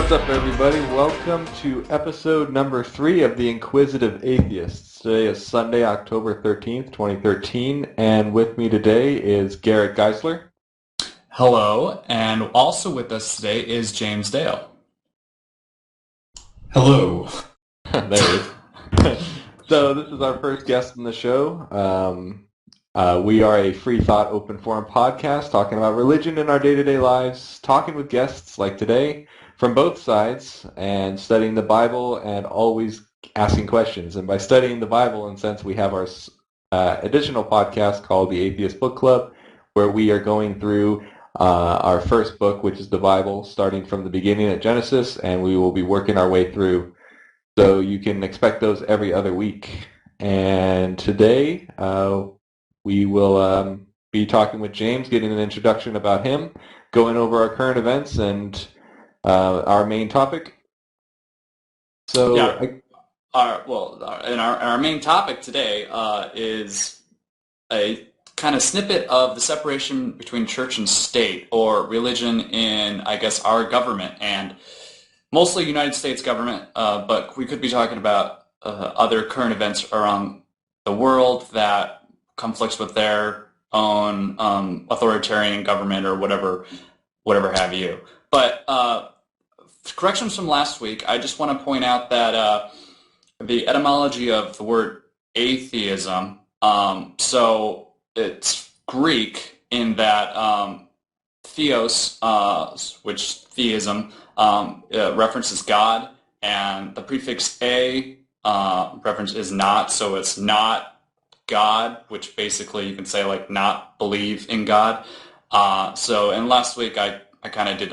What's up, everybody? Welcome to episode number 3 of The Inquisitive Atheists. Today is Sunday, October 13th, 2013, and with me today is Garrett Geisler. Hello, and also with us today is James Dale. Hello. There he is. So this is our first guest in the show. We are a free thought, open forum podcast talking about religion in our day-to-day lives, talking with guests like today from both sides, and studying the Bible and always asking questions. And by studying the Bible, in a sense, we have our additional podcast called the Atheist Book Club, where we are going through our first book, which is the Bible, starting from the beginning at Genesis, and we will be working our way through. So you can expect those every other week. And today we will be talking with James, getting an introduction about him, going over our current events, and our main topic. So, yeah, our main topic today is a kind of snippet of the separation between church and state, or religion in, I guess, our government, and mostly United States government, but we could be talking about other current events around the world that conflicts with their own authoritarian government or whatever have you. But corrections from last week, I just want to point out that the etymology of the word atheism, so it's Greek in that theos, which theism references God, and the prefix a reference is not, so it's not God, which basically you can say like not believe in God. So, and last week I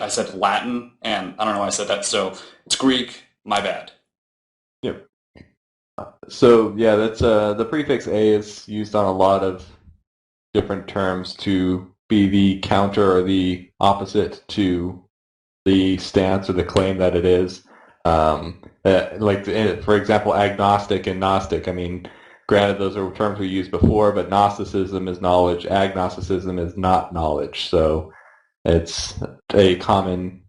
said Latin, and I don't know why I said that, so it's Greek, my bad. Yep. So, yeah, that's the prefix a is used on a lot of different terms to be the counter or the opposite to the stance or the claim that it is. Like, for example, agnostic and Gnostic. I mean, granted, those are terms we used before, but Gnosticism is knowledge, agnosticism is not knowledge. So it's a common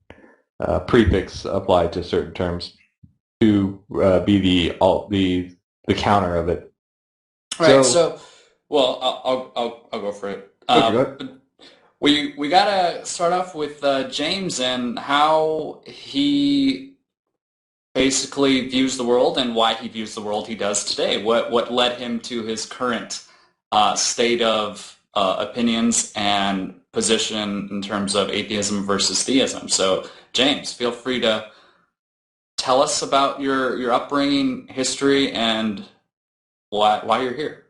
prefix applied to certain terms to be the counter of it. Right. So well, I'll go for it. We gotta start off with James and how he basically views the world and why he views the world he does today. What led him to his current state of opinions and position in terms of atheism versus theism. So, James, feel free to tell us about your upbringing, history, and why you're here.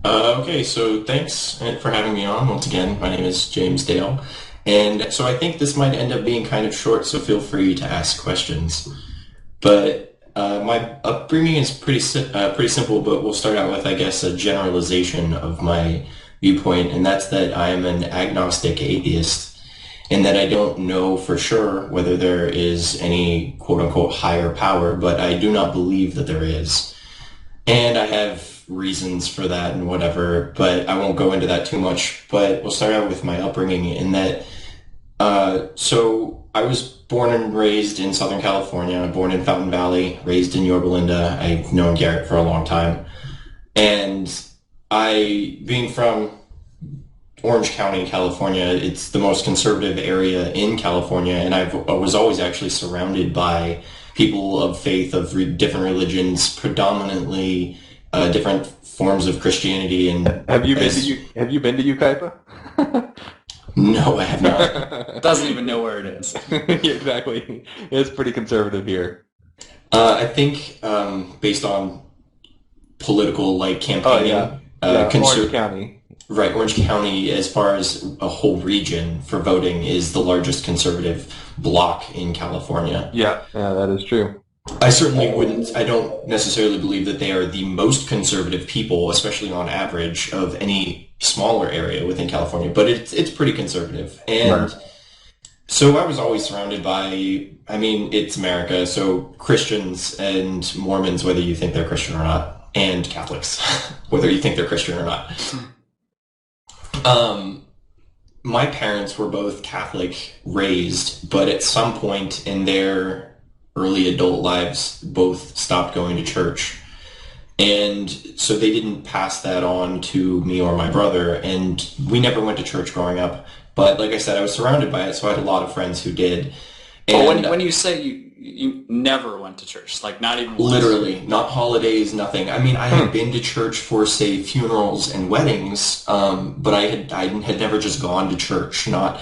Okay, so thanks for having me on. Once again, my name is James Dale. And so I think this might end up being kind of short, so feel free to ask questions. But my upbringing is pretty simple, but we'll start out with, I guess, a generalization of my viewpoint, and that's that I am an agnostic atheist, and that I don't know for sure whether there is any quote-unquote higher power, but I do not believe that there is. And I have reasons for that and whatever, but I won't go into that too much. But we'll start out with my upbringing in that, so I was born and raised in Southern California, born in Fountain Valley, raised in Yorba Linda. I've known Garrett for a long time. And being from Orange County, California, it's the most conservative area in California, and I was always actually surrounded by people of faith, of different religions, predominantly different forms of Christianity. And have you been to Yucaipa? No, I have not. Doesn't even know where it is. Yeah, exactly. It's pretty conservative here. I think based on political campaigning, Orange County. Right, Orange County, as far as a whole region for voting, is the largest conservative bloc in California. Yeah, that is true. I don't necessarily believe that they are the most conservative people, especially on average, of any smaller area within California, but it's pretty conservative. And so I was always surrounded by, it's America, so Christians and Mormons, whether you think they're Christian or not, and Catholics, whether you think they're Christian or not. my parents were both Catholic raised, but at some point in their early adult lives, both stopped going to church. And so they didn't pass that on to me or my brother, and we never went to church growing up. But like I said, I was surrounded by it, so I had a lot of friends who did. But And when you say you never went to church, like not even once. literally, not holidays, nothing. I mean, I had been to church for, say, funerals and weddings, but I had never just gone to church, not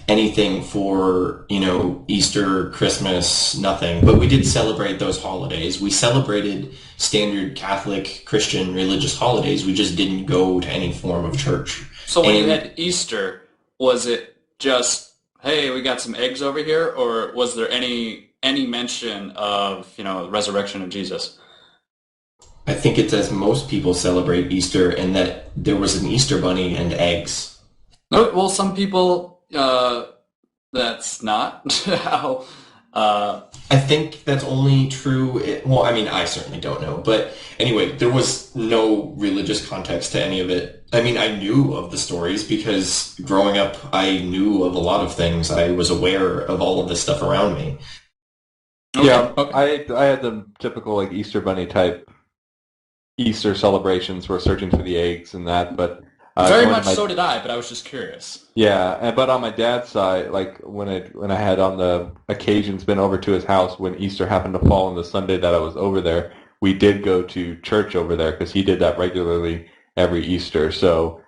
anything for, Easter, Christmas, nothing. But we did celebrate those holidays. We celebrated standard Catholic, Christian, religious holidays. We just didn't go to any form of church. So when you And had Easter, was it just, hey, we got some eggs over here, or was there any mention of, the resurrection of Jesus? I think it's as most people celebrate Easter, and that there was an Easter bunny and eggs. No, well, some people, that's not how. I think that's only true. Well, I mean, I certainly don't know. But anyway, there was no religious context to any of it. I mean, I knew of the stories because growing up, I knew of a lot of things. I was aware of all of this stuff around me. Yeah, Okay. I had the typical like Easter Bunny type Easter celebrations where searching for the eggs and that, but Very going to much so did I, but I was just curious. but on my dad's side, like when I had on the occasions been over to his house when Easter happened to fall on the Sunday that I was over there, we did go to church over there because he did that regularly every Easter. So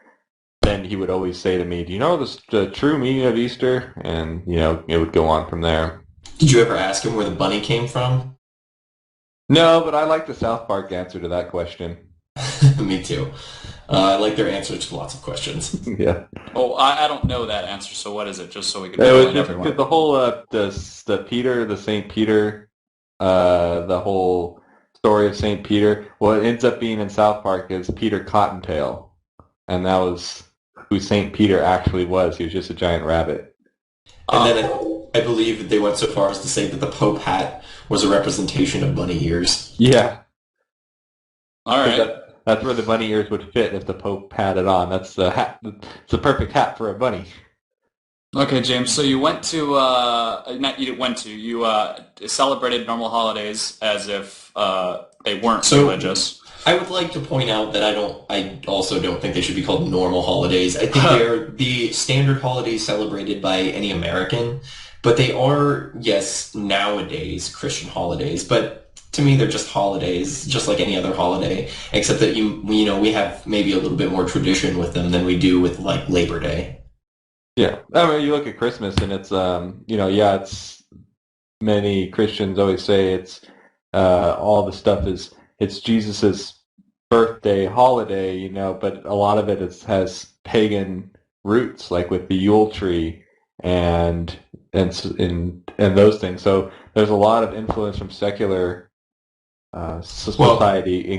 then he would always say to me, "Do you know the true meaning of Easter?" And it would go on from there. Did you ever ask him where the bunny came from? No, but I like the South Park answer to that question. Me too. I like their answers to lots of questions. Yeah. Oh, I don't know that answer, so what is it? Just so we can It was remind just everyone. the whole the Saint Peter, the whole story of Saint Peter. What ends up being in South Park is Peter Cottontail, and that was who Saint Peter actually was. He was just a giant rabbit. And then I believe that they went so far as to say that the Pope hat was a representation of bunny ears. Yeah, All right. that's where the bunny ears would fit if the Pope had it on. That's the hat. It's the perfect hat for a bunny. Okay, James. So you went to not you went to you celebrated normal holidays as if they weren't religious. I would like to point out that I also don't think they should be called normal holidays. I think they're the standard holidays celebrated by any American, but they are, yes, nowadays Christian holidays, but to me they're just holidays, just like any other holiday, except that we have maybe a little bit more tradition with them than we do with like Labor Day. Yeah, I mean, you look at Christmas, and it's it's many Christians always say it's all the stuff it's Jesus's birthday holiday, but a lot of it has pagan roots, like with the Yule tree and those things. So there's a lot of influence from secular society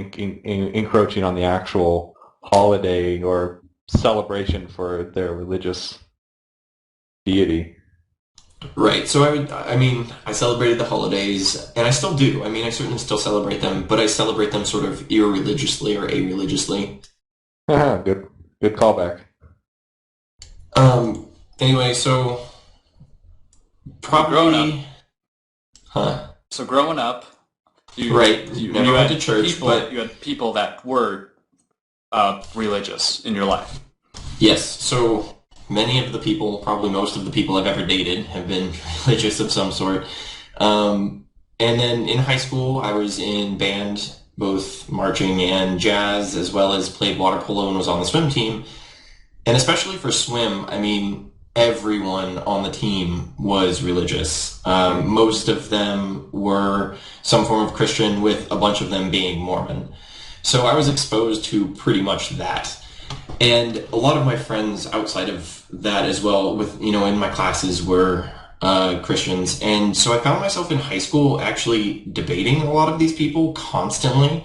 encroaching on the actual holiday or celebration for their religious deity. Right. So I celebrated the holidays, and I still do. I mean, I certainly still celebrate them, but I celebrate them sort of irreligiously or a-religiously. Good callback. Anyway, so Growing probably, So growing up, you never went had to church, people, but you had people that were religious in your life. yes. So many of the people, probably most of the people I've ever dated, have been religious of some sort. And then in high school, I was in band, both marching and jazz, as well as played water polo and was on the swim team. And especially for swim, I mean, everyone on the team was religious. Most of them were some form of Christian, with a bunch of them being Mormon. So I was exposed to pretty much that. And a lot of my friends outside of that as well, with in my classes, were Christians. And so I found myself in high school actually debating a lot of these people constantly.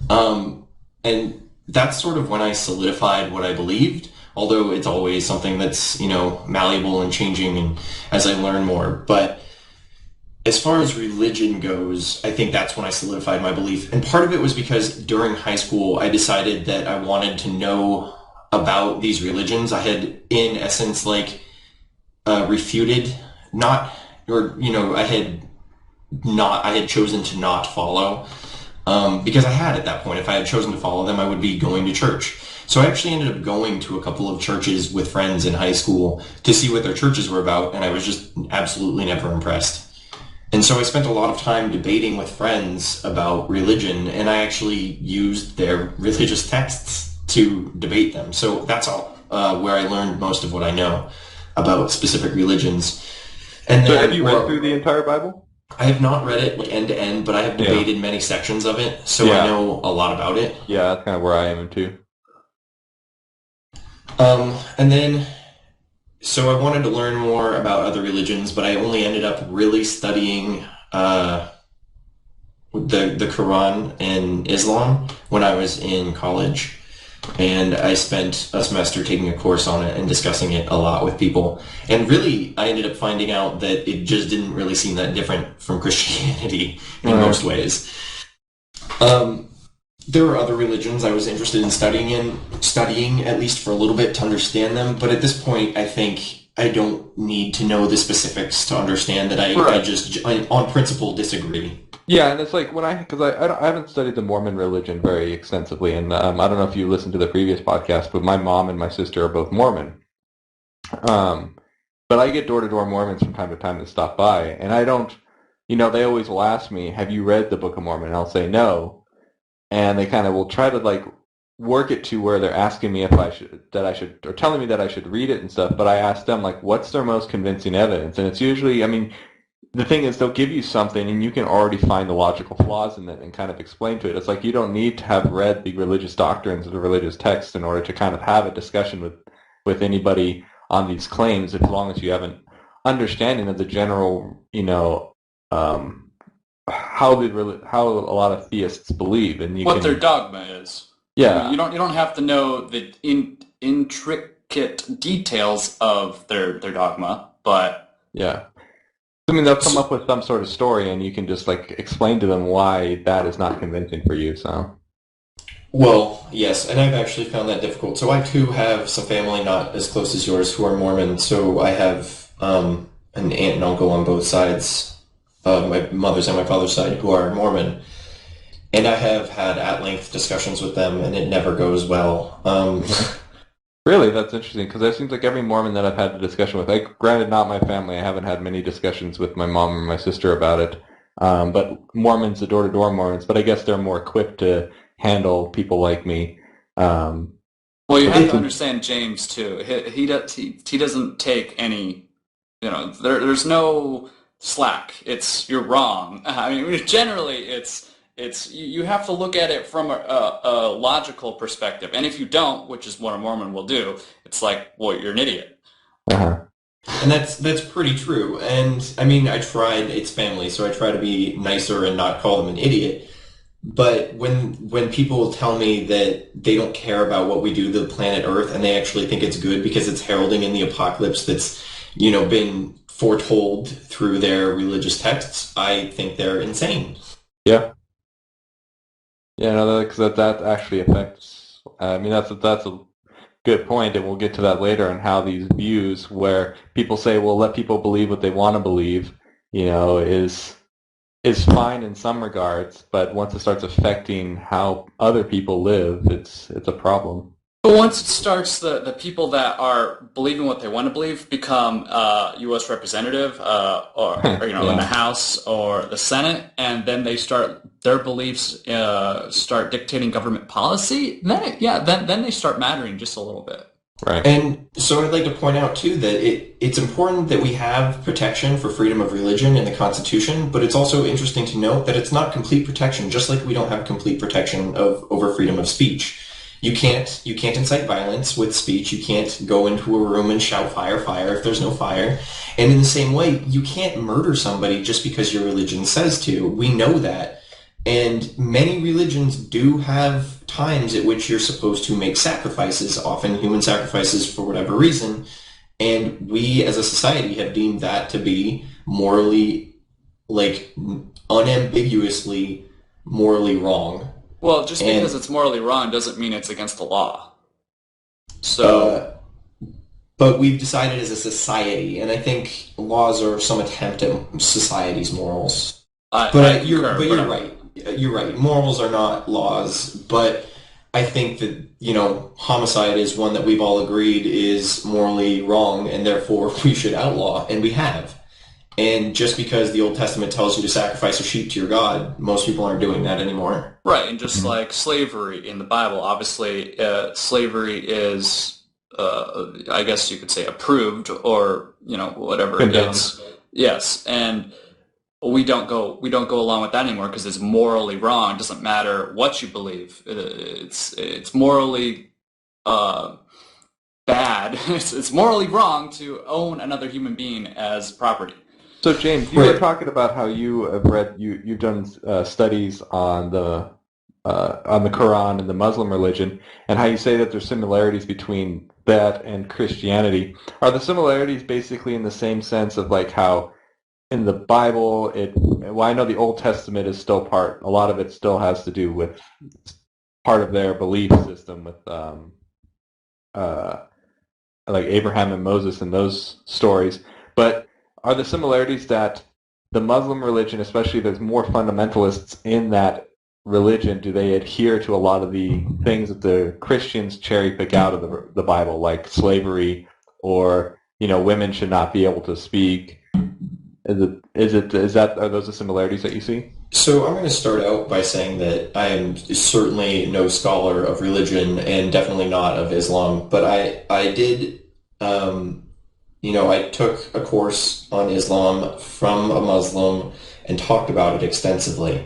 And that's sort of when I solidified what I believed, although it's always something that's, malleable and changing and as I learn more. But as far as religion goes, I think that's when I solidified my belief. And part of it was because during high school, I decided that I wanted to know about these religions. I had, in essence, like refuted, not, or I had chosen to not follow, because I had at that point. If I had chosen to follow them, I would be going to church. So I actually ended up going to a couple of churches with friends in high school to see what their churches were about, and I was just absolutely never impressed. And so I spent a lot of time debating with friends about religion, and I actually used their religious texts to debate them. So that's all where I learned most of what I know about specific religions. And So then, have you read through the entire Bible? I have not read it like end to end, but I have debated many sections of it, so Yeah. I know a lot about it. Yeah, that's kind of where I am too. And then, so I wanted to learn more about other religions, but I only ended up really studying the Quran and Islam when I was in college. And I spent a semester taking a course on it and discussing it a lot with people. And really, I ended up finding out that it just didn't really seem that different from Christianity in most ways. There were other religions I was interested in studying at least for a little bit to understand them. But at this point, I think I don't need to know the specifics to understand that I just, on principle, disagree. Yeah, and it's like because I haven't studied the Mormon religion very extensively, and I don't know if you listened to the previous podcast, but my mom and my sister are both Mormon. But I get door-to-door Mormons from time to time that stop by, and I don't, they always will ask me, have you read the Book of Mormon? And I'll say no, and they kind of will try to like work it to where they're asking me if I should, or telling me that I should read it and stuff, but I ask them, like, what's their most convincing evidence? And it's usually, the thing is, they'll give you something, and you can already find the logical flaws in it and kind of explain to it. It's like you don't need to have read the religious doctrines or the religious texts in order to kind of have a discussion with anybody on these claims, as long as you have an understanding of the general, how a lot of theists believe, and what their dogma is. Yeah, you don't have to know the intricate details of their dogma, but yeah. They'll come up with some sort of story, and you can just like explain to them why that is not convincing for you. So, well, yes, and I've actually found that difficult. So I too have some family not as close as yours who are Mormon. So I have an aunt and uncle on both sides, my mother's and my father's side, who are Mormon, and I have had at-length discussions with them, and it never goes well. Really, that's interesting, because it seems like every Mormon that I've had a discussion with, granted not my family, I haven't had many discussions with my mom or my sister about it, but Mormons, the door-to-door Mormons, but I guess they're more equipped to handle people like me. Well, you have to understand James, too. He doesn't take any, there's no slack. You're wrong. Generally, it's you have to look at it from a logical perspective, and if you don't, which is what a Mormon will do, it's like, well, you're an idiot. Uh-huh. And that's pretty true. And I tried. It's family, so I try to be nicer and not call them an idiot. But when people tell me that they don't care about what we do to the planet Earth, and they actually think it's good because it's heralding in the apocalypse that's been foretold through their religious texts, I think they're insane. Yeah. Yeah, no, because that actually affects. That's a good point, and we'll get to that later on how these views, where people say, "Well, let people believe what they want to believe," is fine in some regards, but once it starts affecting how other people live, it's a problem. But once it starts, the people that are believing what they want to believe become U.S. representative or in the House or the Senate, and then their beliefs start dictating government policy, then they start mattering just a little bit. Right. And so I'd like to point out, too, that it's important that we have protection for freedom of religion in the Constitution, but it's also interesting to note that it's not complete protection, just like we don't have complete protection over freedom of speech. You can't incite violence with speech. You can't go into a room and shout fire, fire if there's no fire. And in the same way, you can't murder somebody just because your religion says to. We know that. And many religions do have times at which you're supposed to make sacrifices, often human sacrifices for whatever reason. And we as a society have deemed that to be morally, unambiguously morally wrong. Well, just because it's morally wrong doesn't mean it's against the law. So, but we've decided as a society, and I think laws are some attempt at society's morals. You're right. You're right. Morals are not laws, but I think that, homicide is one that we've all agreed is morally wrong, and therefore we should outlaw, and we have. And just because the Old Testament tells you to sacrifice a sheep to your God, most people aren't doing that anymore. Right, and just like slavery in the Bible, obviously slavery is, I guess you could say, approved, or whatever. It's yes, and we don't go along with that anymore because it's morally wrong. It doesn't matter what you believe. It's morally bad. It's morally wrong to own another human being as property. So James, you were talking about how you have read, you've done studies on the Quran and the Muslim religion, and how you say that there's similarities between that and Christianity. Are the similarities basically in the same sense of like how in the Bible, I know the Old Testament is still a lot of it still has to do with part of their belief system with like Abraham and Moses and those stories, but are the similarities that the Muslim religion, especially there's more fundamentalists in that religion, do they adhere to a lot of the things that the Christians cherry pick out of the Bible, like slavery or, women should not be able to speak? Are those the similarities that you see? So I'm going to start out by saying that I am certainly no scholar of religion and definitely not of Islam, but I did, I took a course on Islam from a Muslim and talked about it extensively.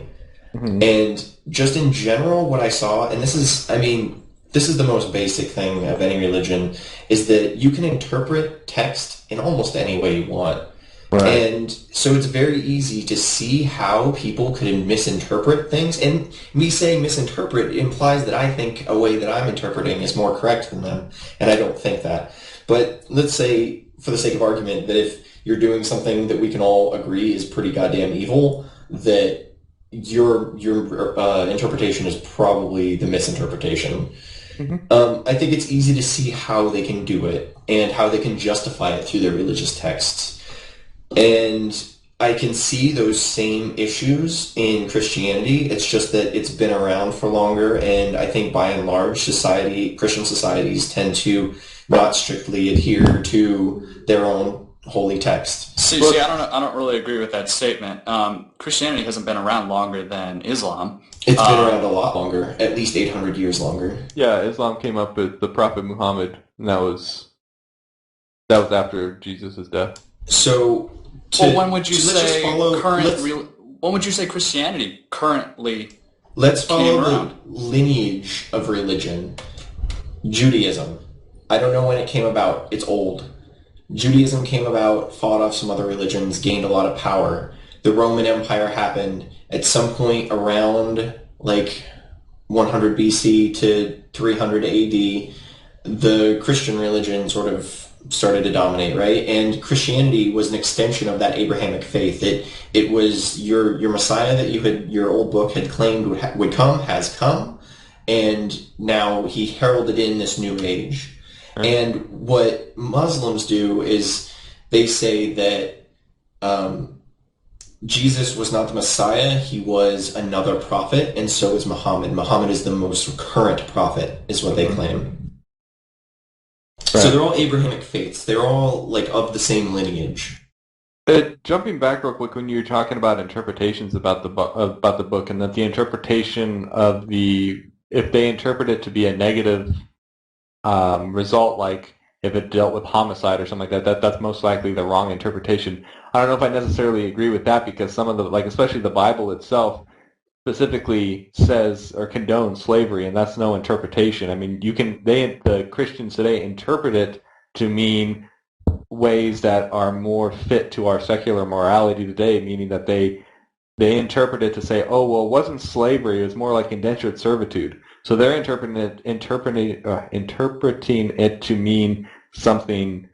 Mm-hmm. And just in general, what I saw, and this is the most basic thing of any religion, is that you can interpret text in almost any way you want. Right. And so it's very easy to see how people could misinterpret things. And me saying misinterpret implies that I think a way that I'm interpreting is more correct than them. And I don't think that. But let's say, for the sake of argument, that if you're doing something that we can all agree is pretty goddamn evil, that your interpretation is probably the misinterpretation. Mm-hmm. I think it's easy to see how they can do it and how they can justify it through their religious texts. And I can see those same issues in Christianity. It's just that it's been around for longer, and I think by and large, Christian societies tend to not strictly adhere to their own holy text. See, I don't really agree with that statement. Christianity hasn't been around longer than Islam. It's been around a lot longer, at least 800 years longer. Yeah, Islam came up with the Prophet Muhammad, and that was after Jesus' death. So, when would you say when would you say Christianity currently? Let's follow the lineage of religion. Judaism. I don't know when it came about. It's old. Judaism came about, fought off some other religions, gained a lot of power. The Roman Empire happened at some point around like 100 BC to 300 AD. The Christian religion sort of started to dominate, right? And Christianity was an extension of that Abrahamic faith. It was your Messiah that your old book had claimed would come, has come, and now he heralded in this new age. Right. And what Muslims do is they say that Jesus was not the Messiah, he was another prophet, and so is Muhammad. Muhammad is the most current prophet, is what they claim. Right. So they're all Abrahamic faiths. They're all like of the same lineage. Jumping back real quick, when you were talking about interpretations about the book, and that the interpretation of if they interpret it to be a negative result, like if it dealt with homicide or something like that, that's most likely the wrong interpretation. I don't know if I necessarily agree with that, because some of the, like especially the Bible itself, specifically says or condones slavery, and that's no interpretation. I mean, the Christians today interpret it to mean ways that are more fit to our secular morality today, meaning that they interpret it to say, oh, well, it wasn't slavery, it was more like indentured servitude. So they're interpreting it to mean something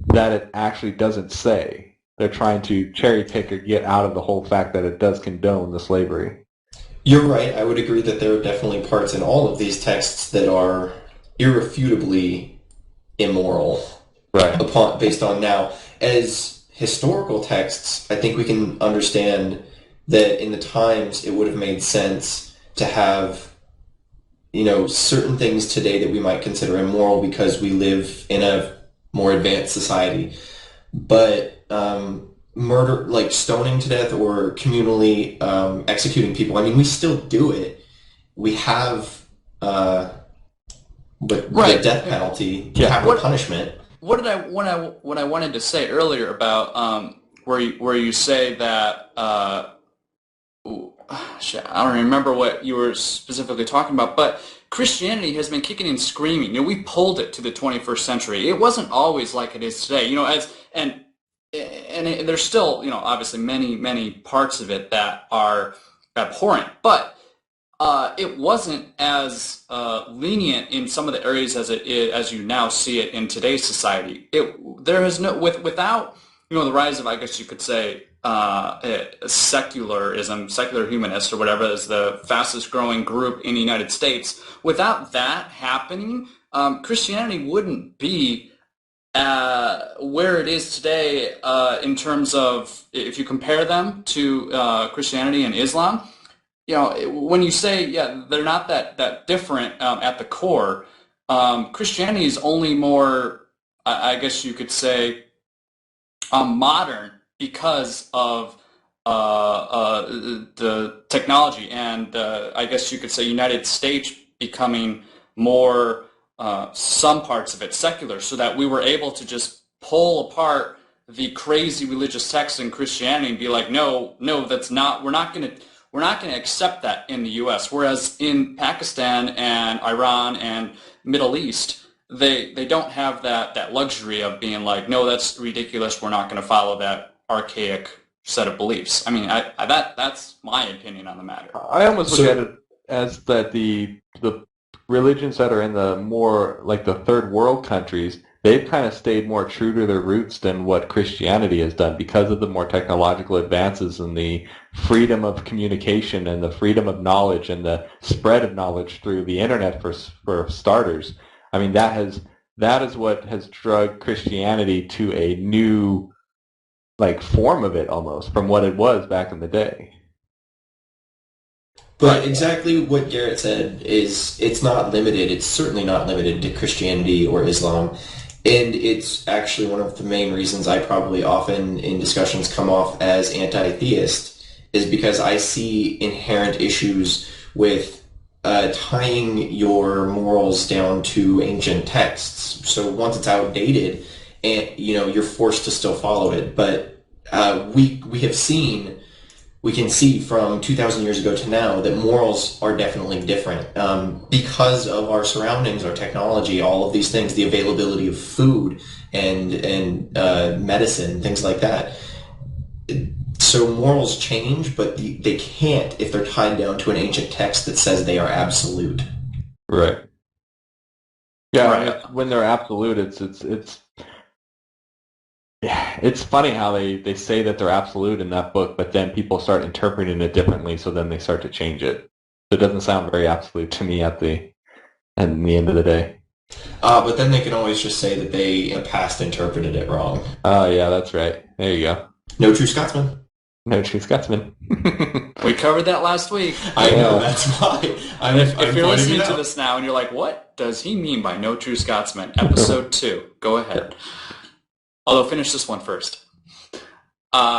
that it actually doesn't say. They're trying to cherry pick or get out of the whole fact that it does condone the slavery. You're right. I would agree that there are definitely parts in all of these texts that are irrefutably immoral. Right. Based on now. As historical texts, I think we can understand that in the times it would have made sense to have, certain things today that we might consider immoral because we live in a more advanced society. But murder, like stoning to death or communally executing people, I mean, we still do it. We have the death penalty, capital punishment. What I wanted to say earlier about where you say that I don't remember what you were specifically talking about, but Christianity has been kicking and screaming. We pulled it to the 21st century. It wasn't always like it is today. And there's still obviously many parts of it that are abhorrent, but it wasn't as lenient in some of the areas as you now see it in today's society. There is without the rise of, I guess you could say, secularism, secular humanists or whatever is the fastest growing group in the United States. Without that happening, Christianity wouldn't be where it is today in terms of, if you compare them to Christianity and Islam. When you say, they're not that different at the core, Christianity is only more, I guess you could say, modern because of the technology and I guess you could say United States becoming more, some parts of it secular, so that we were able to just pull apart the crazy religious texts in Christianity and be like, no, that's not, we're not going to accept that in the U.S., whereas in Pakistan and Iran and Middle East, they don't have that luxury of being like, no, that's ridiculous, we're not going to follow that archaic set of beliefs. I mean, that's my opinion on the matter. I almost look at it as that the religions that are in the more, like the third world countries, they've kind of stayed more true to their roots than what Christianity has done because of the more technological advances and the freedom of communication and the freedom of knowledge and the spread of knowledge through the internet for starters. I mean, that is what has dragged Christianity to a new form of it almost from what it was back in the day. But exactly what Garrett said is it's not limited. It's certainly not limited to Christianity or Islam. And it's actually one of the main reasons I probably often in discussions come off as anti-theist is because I see inherent issues with tying your morals down to ancient texts. So once it's outdated, and you're forced to still follow it. But we can see from 2,000 years ago to now that morals are definitely different because of our surroundings, our technology, all of these things, the availability of food and medicine, things like that. So morals change, but they can't if they're tied down to an ancient text that says they are absolute. Right. Yeah, Right. When they're absolute, it's funny how they say that they're absolute in that book, but then people start interpreting it differently, so then they start to change it. It doesn't sound very absolute to me at the end of the day. But then they can always just say that they in the past interpreted it wrong. Oh, yeah, that's right. There you go. No true Scotsman. No true Scotsman. We covered that last week. I know, that's why. If you're listening to this now and you're like, what does he mean by no true Scotsman? Episode 2. Go ahead. Although, finish this one first.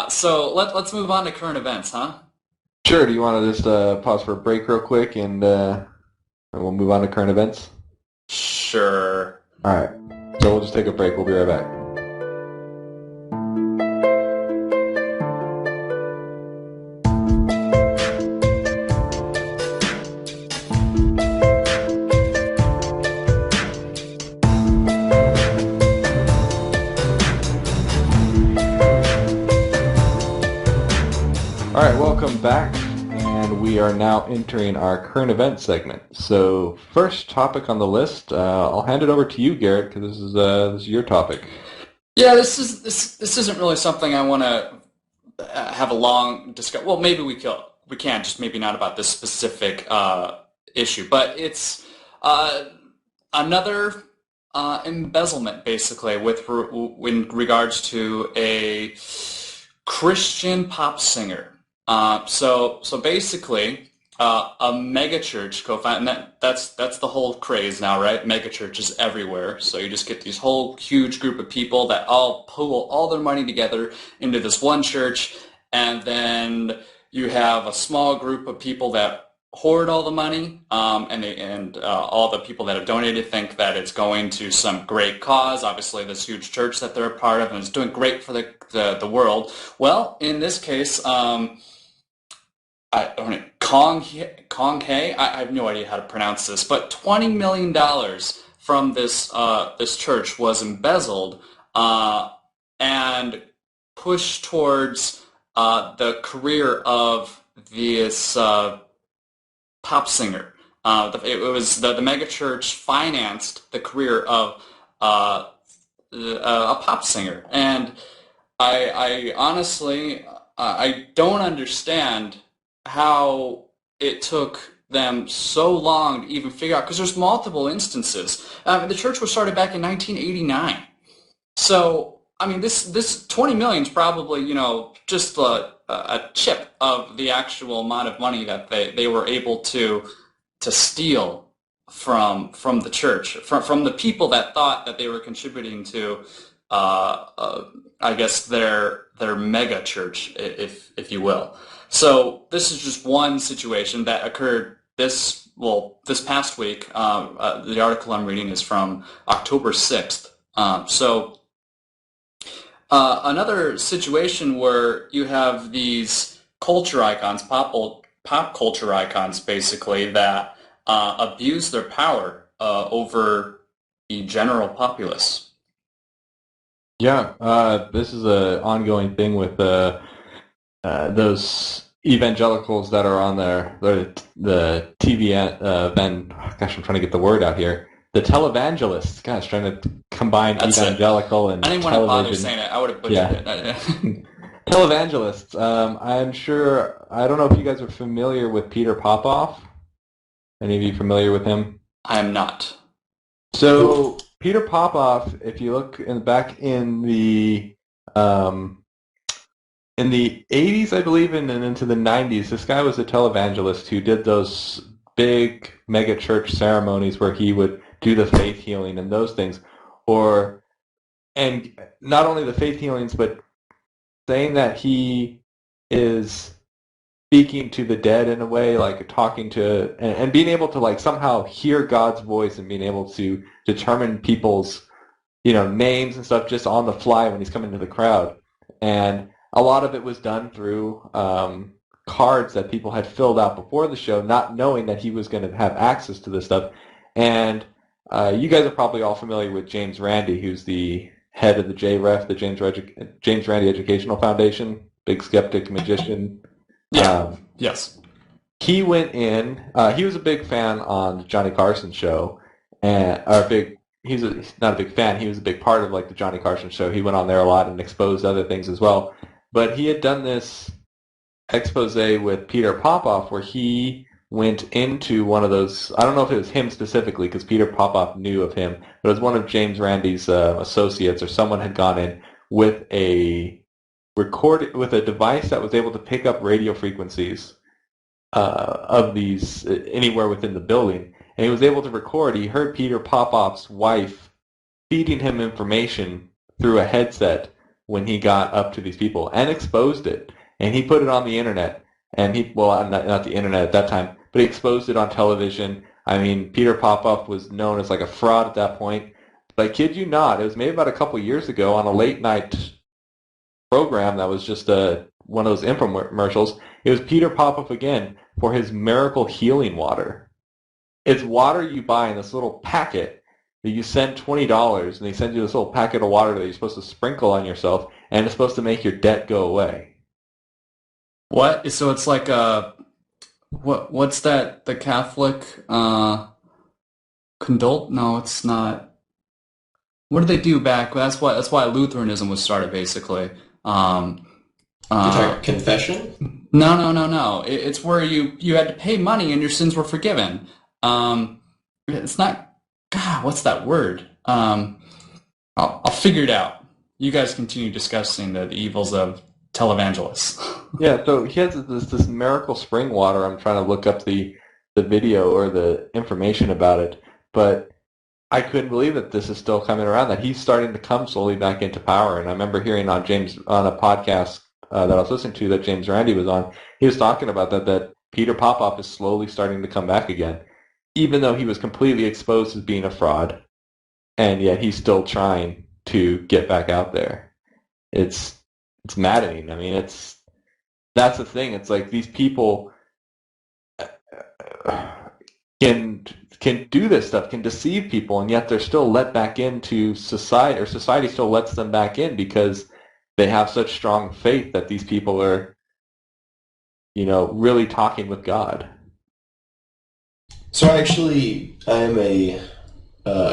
So let's move on to current events, huh? Sure. Do you want to just pause for a break real quick and we'll move on to current events? Sure. All right. So we'll just take a break. We'll be right back. All right, welcome back, and we are now entering our current event segment. So, first topic on the list, I'll hand it over to you, Garrett, because this is your topic. Yeah, this isn't really something I want to have a long discussion. Well, maybe we can, just maybe not about this specific issue. But it's another embezzlement, basically, in regards to a Christian pop singer. So basically, a megachurch co-founded, and that's the whole craze now, right? Megachurches everywhere. So you just get these whole huge group of people that all pool all their money together into this one church, and then you have a small group of people that hoard all the money, and all the people that have donated think that it's going to some great cause. Obviously, this huge church that they're a part of, and it's doing great for the world. Well, in this case, Kong Hae, I have no idea how to pronounce this, but $20 million from this church was embezzled and pushed towards the career of this pop singer. It was the mega church financed the career of a pop singer, and I honestly I don't understand how it took them so long to even figure out, because there's multiple instances. The church was started back in 1989, so I mean this 20 million is probably just a chip of the actual amount of money that they were able to steal from the church, from the people that thought that they were contributing to I guess their mega church, if you will. So this is just one situation that occurred this past week. The article I'm reading is from October 6th. Another situation where you have these culture icons, pop culture icons, basically, that abuse their power over the general populace. Yeah, this is an ongoing thing with those evangelicals that are on the TV gosh, I'm trying to get the word out here. The televangelists, gosh, trying to combine evangelical and I didn't television. want to bother saying it. I would have butchered it. Televangelists. I'm sure, I don't know if you guys are familiar with Peter Popoff. Any of you familiar with him? I am not. So Peter Popoff, if you look back in the 80s, I believe, and into the 90s, this guy was a televangelist who did those big mega church ceremonies where he would do the faith healing and those things, and not only the faith healings, but saying that he is speaking to the dead in a way, like talking to, and being able to like somehow hear God's voice and being able to determine people's, names and stuff just on the fly when he's coming to the crowd. And a lot of it was done through cards that people had filled out before the show, not knowing that he was going to have access to this stuff. And you guys are probably all familiar with James Randi, who's the head of the JREF, the James Randi Educational Foundation, big skeptic, magician. Yeah. Yes. He went in. He was a big fan on the Johnny Carson show, he's not a big fan. He was a big part of like the Johnny Carson show. He went on there a lot and exposed other things as well. But he had done this expose with Peter Popoff where he went into one of those, I don't know if it was him specifically because Peter Popoff knew of him, but it was one of James Randi's associates or someone had gone in with a device that was able to pick up radio frequencies of these anywhere within the building. And he was able to record. He heard Peter Popoff's wife feeding him information through a headset when he got up to these people and exposed it. And he put it on the internet. And not the internet at that time, but he exposed it on television. I mean, Peter Popoff was known as like a fraud at that point. But I kid you not, it was maybe about a couple years ago on a late night program that was just one of those infomercials. It was Peter Popoff again for his miracle healing water. It's water you buy in this little packet that you send $20, and they send you this little packet of water that you're supposed to sprinkle on yourself, and it's supposed to make your debt go away. What? So it's like what's that? The Catholic condole? No, it's not. What did they do back? That's why Lutheranism was started, basically. Confession? No. It's where you had to pay money and your sins were forgiven. It's not God, what's that word? I'll figure it out. You guys continue discussing the evils of televangelists. Yeah, so he has this miracle spring water. I'm trying to look up the video or the information about it, but I couldn't believe that this is still coming around, that he's starting to come slowly back into power. And I remember hearing on a podcast that I was listening to that James Randi was on, he was talking about that Peter Popoff is slowly starting to come back again, even though he was completely exposed as being a fraud, and yet he's still trying to get back out there. It's maddening. I mean, that's the thing. It's like these people can do this stuff, can deceive people, and yet they're still let back into society, or society still lets them back in because they have such strong faith that these people are, really talking with God. So I am a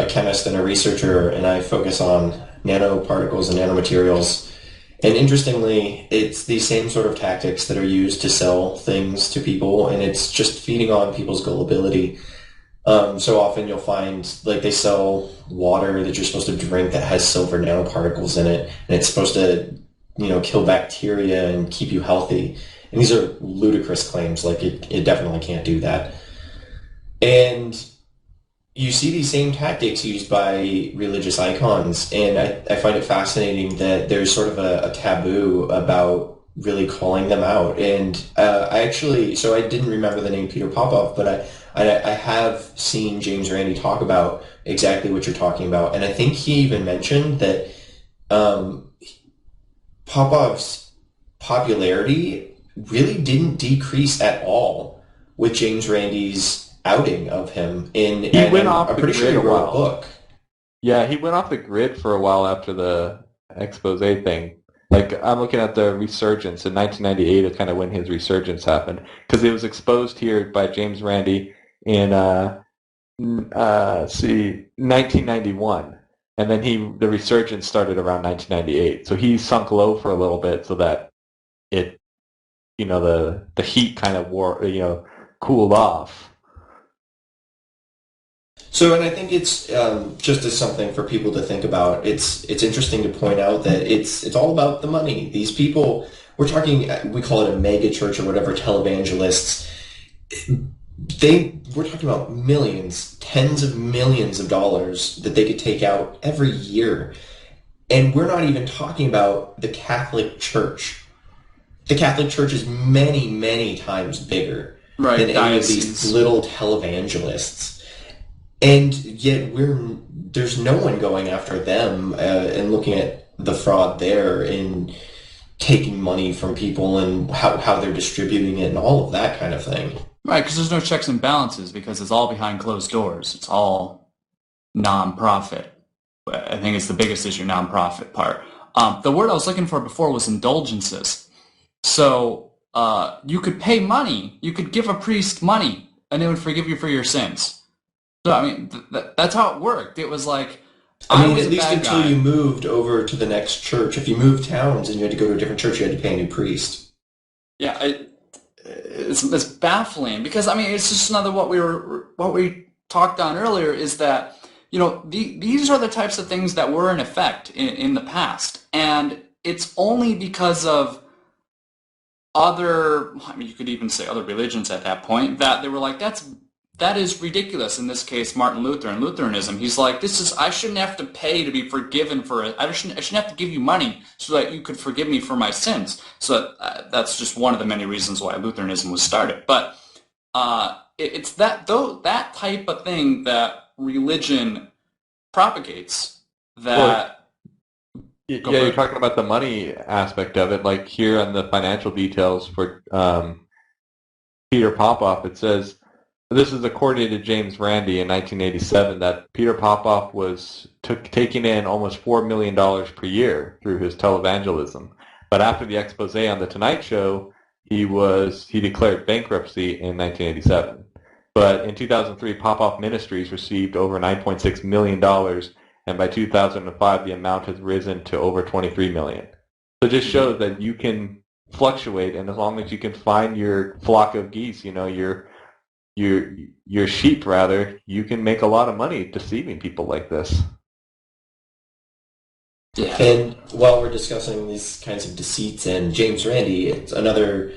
chemist and a researcher, and I focus on nanoparticles and nanomaterials. And interestingly, it's these same sort of tactics that are used to sell things to people, and it's just feeding on people's gullibility. So often you'll find, like, they sell water that you're supposed to drink that has silver nanoparticles in it, and it's supposed to, kill bacteria and keep you healthy. And these are ludicrous claims. Like, it definitely can't do that. And you see these same tactics used by religious icons, and I find it fascinating that there's sort of a taboo about really calling them out. And so I didn't remember the name Peter Popoff, but I have seen James Randi talk about exactly what you're talking about, and I think he even mentioned that Popoff's popularity really didn't decrease at all with James Randi's outing of him I'm pretty sure he wrote a book. Yeah, he went off the grid for a while after the expose thing. Like, I'm looking at the resurgence in 1998 is kind of when his resurgence happened, because it was exposed here by James Randi in 1991, and then the resurgence started around 1998. So he sunk low for a little bit so that it, the heat kind of cooled off. So, and I think it's just as something for people to think about. It's interesting to point out that it's all about the money. These people, we call it a mega church or whatever, televangelists. We're talking about millions, tens of millions of dollars that they could take out every year, and we're not even talking about the Catholic Church. The Catholic Church is many, many times bigger than any of these little televangelists. And yet there's no one going after them and looking at the fraud there and taking money from people and how they're distributing it and all of that kind of thing. Right, because there's no checks and balances, because it's all behind closed doors. It's all non-profit. I think it's the biggest issue, non-profit part. The word I was looking for before was indulgences. So you could pay money. You could give a priest money, and they would forgive you for your sins. So, I mean, that's how it worked. It was like, at least until you moved over to the next church. If you moved towns and you had to go to a different church, you had to pay a new priest. Yeah, it's baffling, because, I mean, it's just another what we talked on earlier, is that, these are the types of things that were in effect in the past. And it's only because of you could even say other religions at that point, that they were like, that is ridiculous. In this case, Martin Luther and Lutheranism. He's like, I shouldn't have to pay to be forgiven for it. I shouldn't have to give you money so that you could forgive me for my sins. So that's just one of the many reasons why Lutheranism was started. But it's that type of thing that religion propagates. You're talking about the money aspect of it. Like here on the financial details for Peter Popoff, it says, this is according to James Randi in 1987, that Peter Popoff was taking in almost $4 million per year through his televangelism. But after the expose on The Tonight Show, he declared bankruptcy in 1987. But in 2003, Popoff Ministries received over $9.6 million, and by 2005, the amount has risen to over $23 million. So it just shows that you can fluctuate, and as long as you can find your flock of geese, your your sheep rather, you can make a lot of money deceiving people like this. Yeah. And while we're discussing these kinds of deceits and James Randi, it's another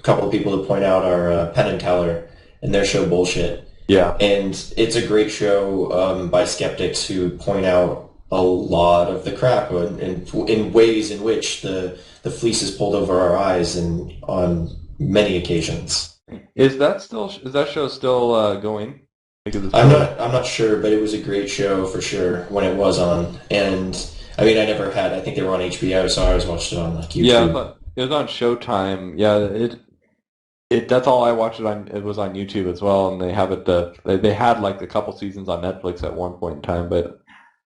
couple of people to point out are Penn and Teller and their show Bullshit. Yeah. And it's a great show by skeptics who point out a lot of the crap in ways in which the fleece is pulled over our eyes and on many occasions. Is that show still going? Because it's I'm not sure, but it was a great show for sure when it was on. And I mean, I think they were on HBO, so I always watched it on like YouTube. Yeah, but it was on Showtime. Yeah, that's all I watched it on. It was on YouTube as well, and they have it. They had like a couple seasons on Netflix at one point in time, but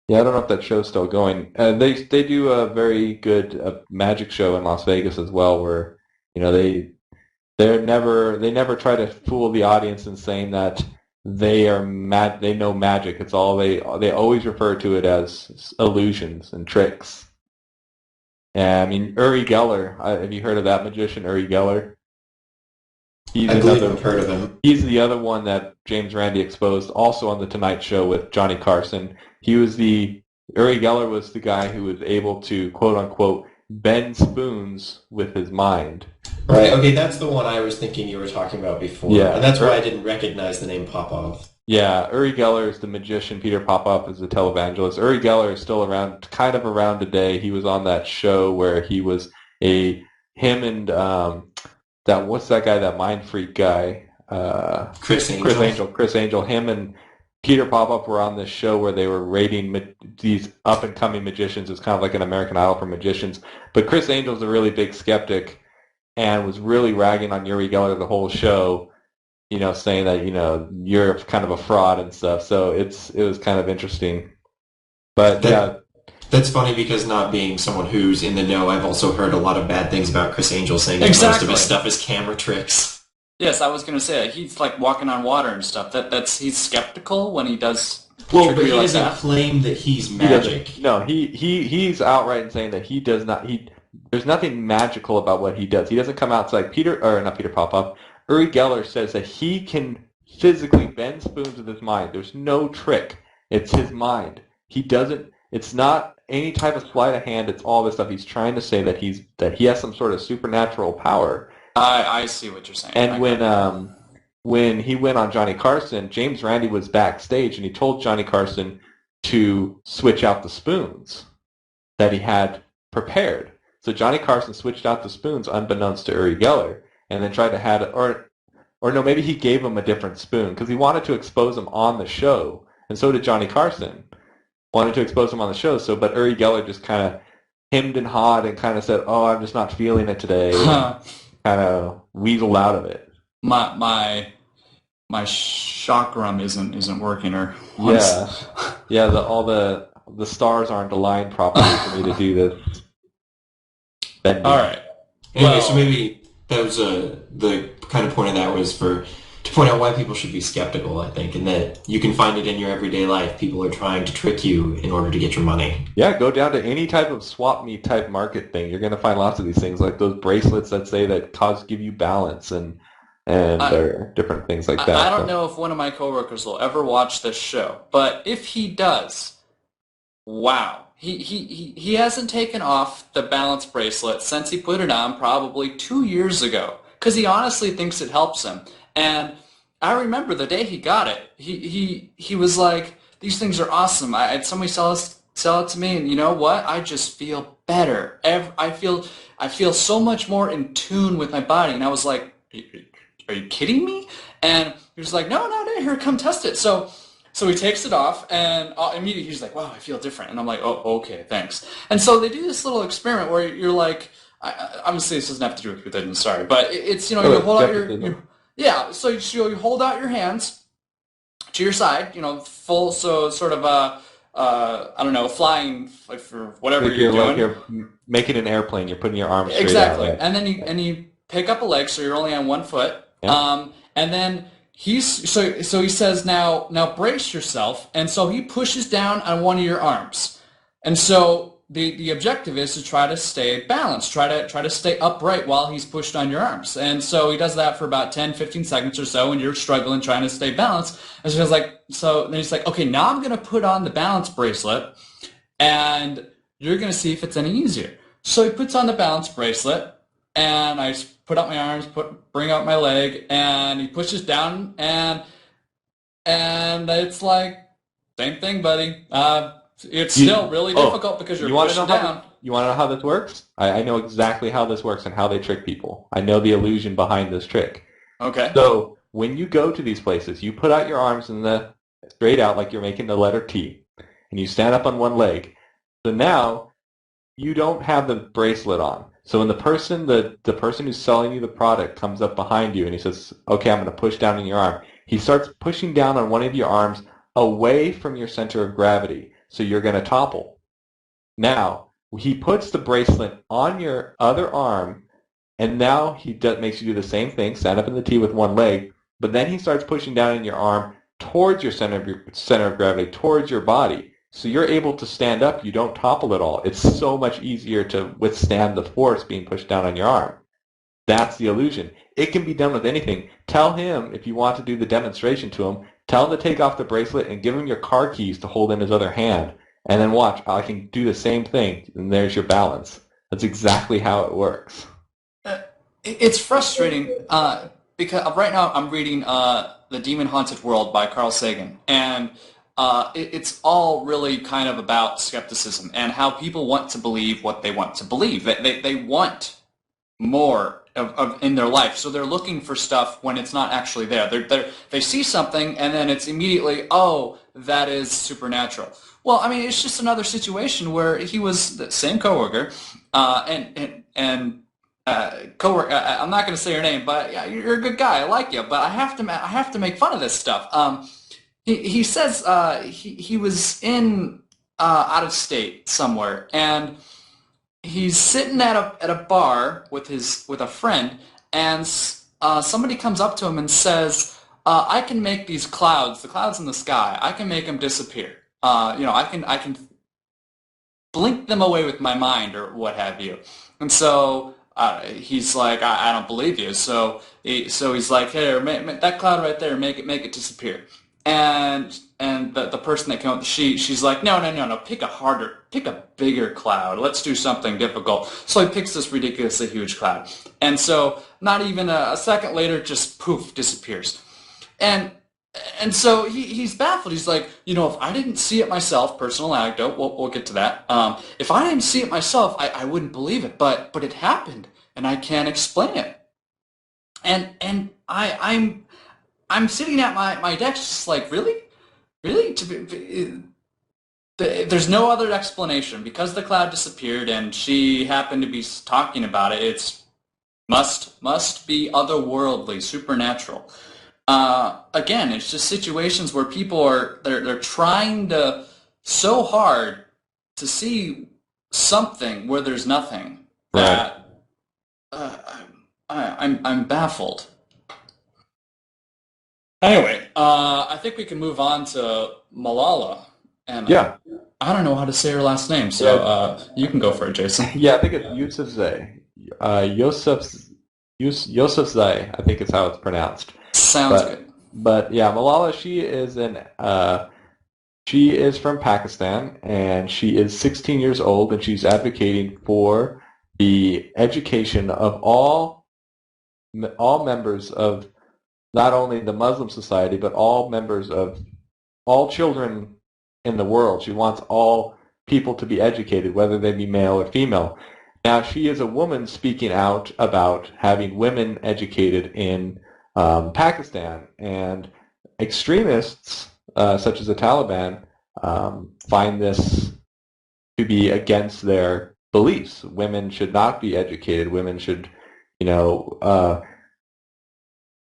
yeah, I don't know if that show's still going. They do a very good magic show in Las Vegas as well, where they never try to fool the audience in saying that they know magic. It's all they always refer to it as illusions and tricks. And I mean, Uri Geller, have you heard of that magician, Uri Geller? I believe I've heard of him. He's the other one that James Randi exposed, also on the Tonight Show with Johnny Carson. Uri Geller was the guy who was able to, quote unquote, bend spoons with his mind. Right, okay, that's the one I was thinking you were talking about before. Yeah. And that's why I didn't recognize the name Popov. Yeah, Uri Geller is the magician. Peter Popov is the televangelist. Uri Geller is still around, kind of around today. He was on that show where he was what's that guy, that mind freak guy? Chris Angel. Chris Angel. Him and Peter Popov were on this show where they were rating these up-and-coming magicians. It's kind of like an American Idol for magicians. But Chris Angel's a really big skeptic and was really ragging on Uri Geller the whole show, saying that, you're kind of a fraud and stuff. So it was kind of interesting. But yeah. That's funny because not being someone who's in the know, I've also heard a lot of bad things about Chris Angel, saying that most of his stuff is camera tricks. Yes, I was going to say, he's like walking on water and stuff. He's skeptical when he does. Well, but he doesn't claim that he's magic. He's outright saying that he does not. There's nothing magical about what he does. He doesn't come out to like not Peter Popov. Uri Geller says that he can physically bend spoons with his mind. There's no trick. It's his mind. He doesn't. It's not any type of sleight of hand. It's all this stuff. He's trying to say that he has some sort of supernatural power. I see what you're saying. And when he went on Johnny Carson, James Randi was backstage, and he told Johnny Carson to switch out the spoons that he had prepared. So Johnny Carson switched out the spoons unbeknownst to Uri Geller, and then tried to maybe he gave him a different spoon because he wanted to expose him on the show, and so did Johnny Carson. Wanted to expose him on the show, but Uri Geller just kind of hemmed and hawed and kind of said, "Oh, I'm just not feeling it today." Kind of weaseled out of it. My chakram isn't working, or all the stars aren't aligned properly for me to do this. All right. Anyway, so maybe that was the kind of point of that was to point out why people should be skeptical, I think, and that you can find it in your everyday life. People are trying to trick you in order to get your money. Yeah, go down to any type of swap meet type market thing. You're going to find lots of these things, like those bracelets that say that give you balance and there are different things like that. I don't know if one of my coworkers will ever watch this show, but if he does, wow. He hasn't taken off the balance bracelet since he put it on probably 2 years ago because he honestly thinks it helps him. And I remember the day he got it, he was like, "These things are awesome. I had somebody sell it to me, and you know what? I just feel better. I feel so much more in tune with my body." And I was like, "Are you kidding me?" And he was like, "No, here, come test it." So he takes it off, and immediately he's like, "Wow, I feel different." And I'm like, "Oh, okay, thanks." And so they do this little experiment where you're like, obviously this doesn't have to do with religion, sorry, but it's you hold out your so you hold out your hands to your side, full, so sort of I don't know, flying, like for whatever like you're doing. Like you're making an airplane. You're putting your arms straight exactly, out, right? and then you pick up a leg, so you're only on one foot. Yeah. And then he says, now brace yourself, and so he pushes down on one of your arms, and so the objective is to try to stay balanced, try to stay upright while he's pushed on your arms. And so he does that for about 10, 15 seconds or so, and you're struggling trying to stay balanced. And so then he's like, okay, now I'm going to put on the balance bracelet, and you're going to see if it's any easier. So he puts on the balance bracelet, and I put out my arms, bring out my leg, and he pushes down, and it's like, same thing, buddy. It's still really difficult because you're pushing down. You want to know how this works? I know exactly how this works and how they trick people. I know the illusion behind this trick. Okay. So when you go to these places, you put out your arms in the straight out like you're making the letter T, and you stand up on one leg. So now you don't have the bracelet on. So when the person who's selling you the product comes up behind you and he says, okay, I'm going to push down on your arm, he starts pushing down on one of your arms away from your center of gravity. So you're going to topple. Now, he puts the bracelet on your other arm, and now he makes you do the same thing, stand up in the T with one leg, but then he starts pushing down in your arm towards your center of gravity, towards your body. So you're able to stand up. You don't topple at all. It's so much easier to withstand the force being pushed down on your arm. That's the illusion. It can be done with anything. Tell him, if you want to do the demonstration to him, tell him to take off the bracelet and give him your car keys to hold in his other hand. And then watch, I can do the same thing, and there's your balance. That's exactly how it works. It's frustrating because right now I'm reading The Demon Haunted World by Carl Sagan. And it's all really kind of about skepticism and how people want to believe what they want to believe. They want more of in their life, so they're looking for stuff when it's not actually there. They see something and then it's immediately, oh, that is supernatural. Well, I mean, it's just another situation where he was the same coworker, and coworker. I'm not going to say your name, but yeah, you're a good guy. I like you, but I have to make fun of this stuff. He says he was in out of state somewhere, and he's sitting at a bar with a friend, and somebody comes up to him and says, "I can make these clouds, the clouds in the sky. I can make them disappear. I can blink them away with my mind, or what have you." And so he's like, "I don't believe you." So he's like, "Hey, that cloud right there, make it disappear." And the person that came up, she's like, no, pick a bigger cloud. Let's do something difficult. So he picks this ridiculously huge cloud. And so not even a second later, just poof, disappears. And so he's baffled. He's like, if I didn't see it myself, personal anecdote, we'll get to that. If I didn't see it myself, I wouldn't believe it. But it happened, and I can't explain it. And I'm sitting at my desk just like, really? There's no other explanation. Because the cloud disappeared and she happened to be talking about it, it's must be otherworldly, supernatural. Again, it's just situations where people they're trying to so hard to see something where there's nothing. Right. That I'm baffled. Anyway, I think we can move on to Malala. And Yeah. I don't know how to say her last name, so you can go for it, Jason. Yeah, I think it's Yousafzai. Yousafzai, I think is how it's pronounced. Sounds good. But yeah, Malala, she is from Pakistan, and she is 16 years old, and she's advocating for the education of all members of not only the Muslim society, but all members of all children in the world. She wants all people to be educated, whether they be male or female. Now, she is a woman speaking out about having women educated in Pakistan, and extremists such as the Taliban find this to be against their beliefs. Women should not be educated. Women should,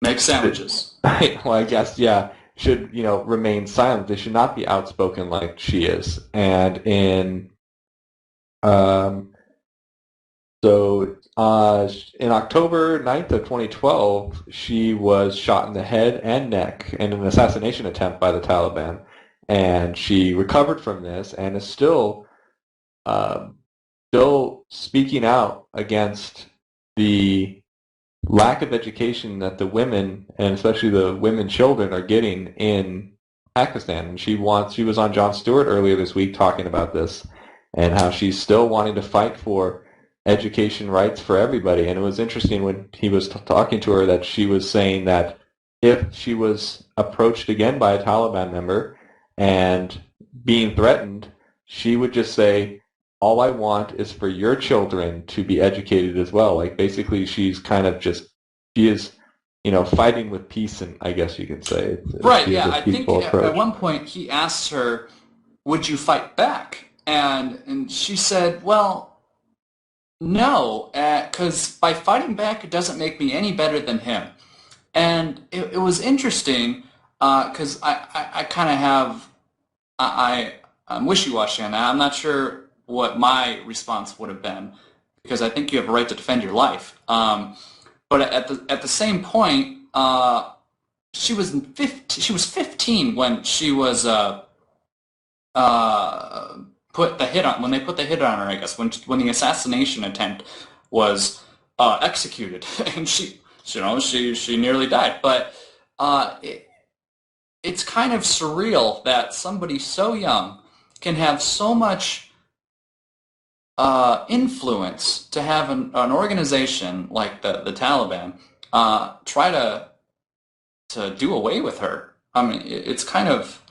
make sandwiches. well, I guess, yeah, should, remain silent. They should not be outspoken like she is. And in October 9th of 2012, she was shot in the head and neck in an assassination attempt by the Taliban. And she recovered from this and is still still speaking out against the lack of education that the women, and especially the women children, are getting in Pakistan. And she was on Jon Stewart earlier this week talking about this and how she's still wanting to fight for education rights for everybody. And it was interesting when he was talking to her that she was saying that if she was approached again by a Taliban member and being threatened, she would just say, all I want is for your children to be educated as well. Like basically she's kind of just, she is, fighting with peace, and I guess you could say. Right, yeah. I think at one point he asked her, would you fight back? And she said, well, no, because by fighting back, it doesn't make me any better than him. And it was interesting because I kind of have, I'm wishy-washy on that. I'm not sure what my response would have been, because I think you have a right to defend your life. But at the same point, she was 15 when she was put the hit on her. I guess when the assassination attempt was executed, and she nearly died. But it's kind of surreal that somebody so young can have so much influence to have an organization like the Taliban try to do away with her. I mean, it's kind of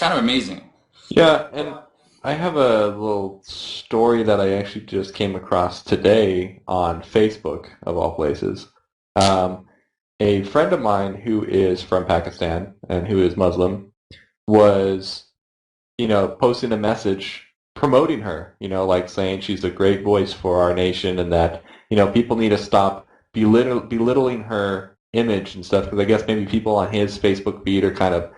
amazing. Yeah, and I have a little story that I actually just came across today on Facebook, of all places. A friend of mine who is from Pakistan and who is Muslim was, posting a message promoting her, like saying she's a great voice for our nation, and that, people need to stop belittling her image and stuff, because I guess maybe people on his Facebook feed are kind of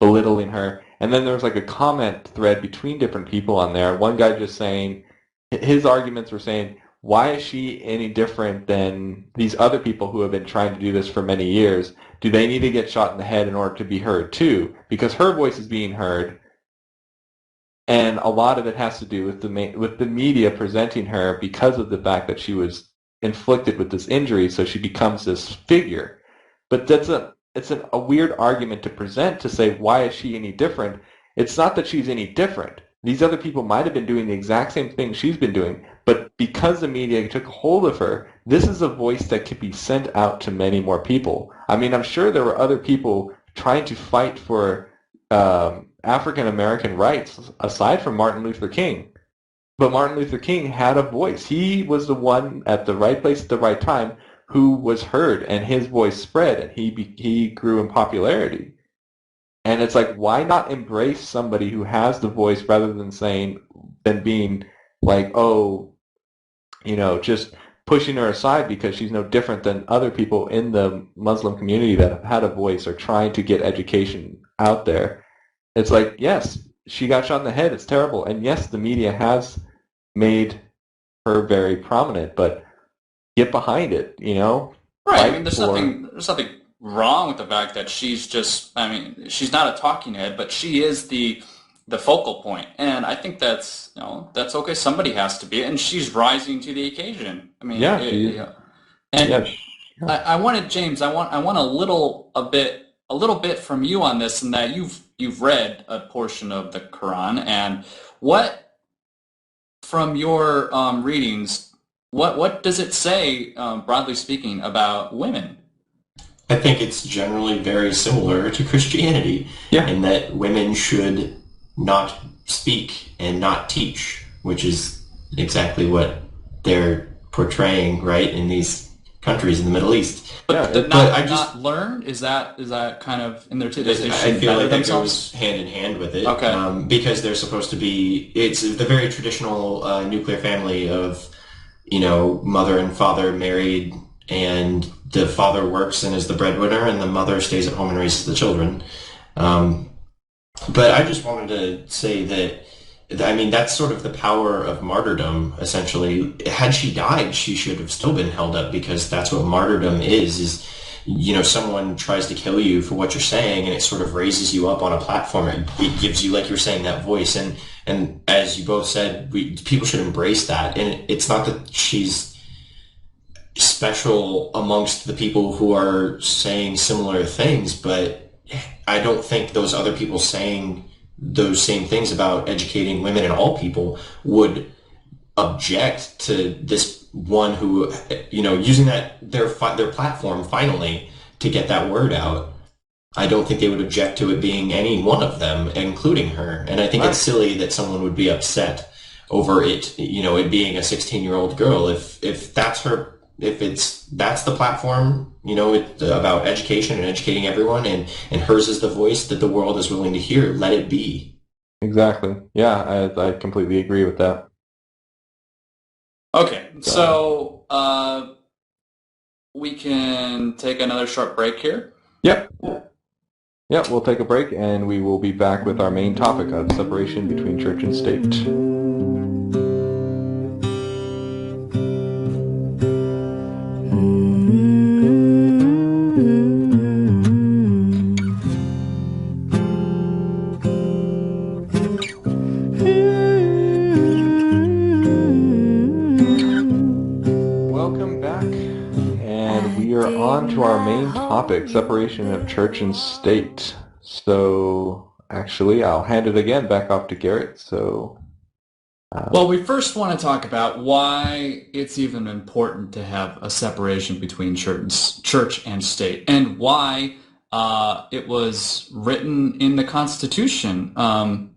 belittling her. And then there was like a comment thread between different people on there. One guy just saying, his arguments were saying, why is she any different than these other people who have been trying to do this for many years? Do they need to get shot in the head in order to be heard too? Because her voice is being heard. And a lot of it has to do with the media presenting her because of the fact that she was inflicted with this injury, so she becomes this figure. But it's a weird argument to present, to say, why is she any different? It's not that she's any different. These other people might have been doing the exact same thing she's been doing, but because the media took hold of her, this is a voice that could be sent out to many more people. I mean, I'm sure there were other people trying to fight for African American rights aside from Martin Luther King. But Martin Luther King had a voice. He was the one at the right place at the right time who was heard, and his voice spread, and he grew in popularity. And it's like, why not embrace somebody who has the voice rather than being like, just pushing her aside because she's no different than other people in the Muslim community that have had a voice or trying to get education out there. It's like, yes, she got shot in the head. It's terrible. And yes, the media has made her very prominent, but get behind it, Right. I mean, there's nothing wrong with the fact that she's she's not a talking head, but she is the focal point. And I think that's okay. Somebody has to be, and she's rising to the occasion. I mean, I wanted, James, I want a little bit from you on this, and that you've read a portion of the Quran, and what from your readings, what does it say, broadly speaking, about women? I think it's generally very similar to Christianity, in that women should not speak and not teach, which is exactly what they're portraying, right, in these countries in the Middle East. But not learn? Is that kind of in there too? I feel like that goes hand in hand with it. Okay. Because they're supposed to be, it's the very traditional nuclear family of, mother and father married, and the father works and is the breadwinner, and the mother stays at home and raises the children. But I just wanted to say that, that's sort of the power of martyrdom, essentially. Had she died, she should have still been held up, because that's what martyrdom is someone tries to kill you for what you're saying, and it sort of raises you up on a platform. It gives you, like you're saying, that voice. And as you both said, people should embrace that. And it's not that she's special amongst the people who are saying similar things, but I don't think those other people saying those same things about educating women and all people would object to this one who, using their platform finally to get that word out. I don't think they would object to it being any one of them, including her. And I think it's silly that someone would be upset over it, it being a 16-year-old girl. If that's her, that's the platform, about education and educating everyone, and hers is the voice that the world is willing to hear, let it be. Exactly. Yeah, I completely agree with that. Okay, so we can take another short break here. Yep, we'll take a break, and we will be back with our main topic of separation between church and state. To our main topic, separation of church and state. So actually, I'll hand it again back off to Garrett. Well, we first want to talk about why it's even important to have a separation between church and state, and why it was written in the Constitution. Now,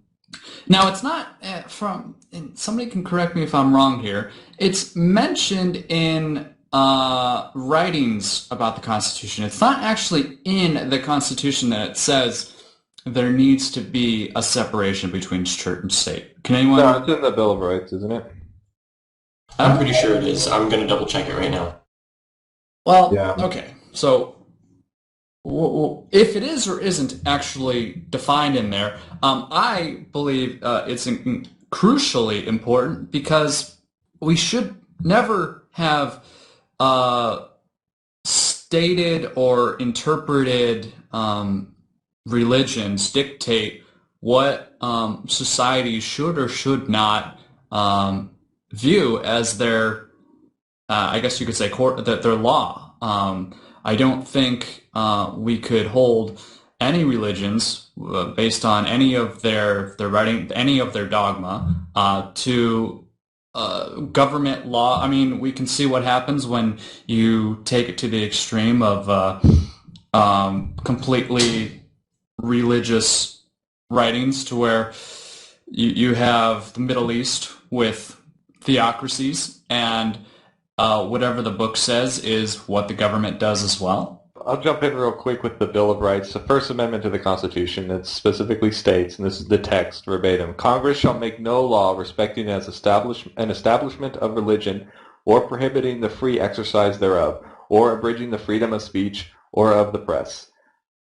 it's not and somebody can correct me if I'm wrong here, it's mentioned in writings about the Constitution. It's not actually in the Constitution that it says there needs to be a separation between church and state. Can anyone? No, it's in the Bill of Rights, isn't it? I'm pretty sure it is. I'm going to double check it right now. Well, yeah. Okay. So if it is or isn't actually defined in there, I believe it's crucially important, because we should never have stated or interpreted religions dictate what society should or should not view as their, I guess you could say, their law. I don't think we could hold any religions based on any of their writing, any of their dogma, to government law. I mean, we can see what happens when you take it to the extreme of completely religious writings, to where you have the Middle East with theocracies, and whatever the book says is what the government does as well. I'll jump in real quick with the Bill of Rights. The First Amendment to the Constitution, it specifically states, and this is the text verbatim, Congress shall make no law respecting an establishment of religion, or prohibiting the free exercise thereof, or abridging the freedom of speech or of the press,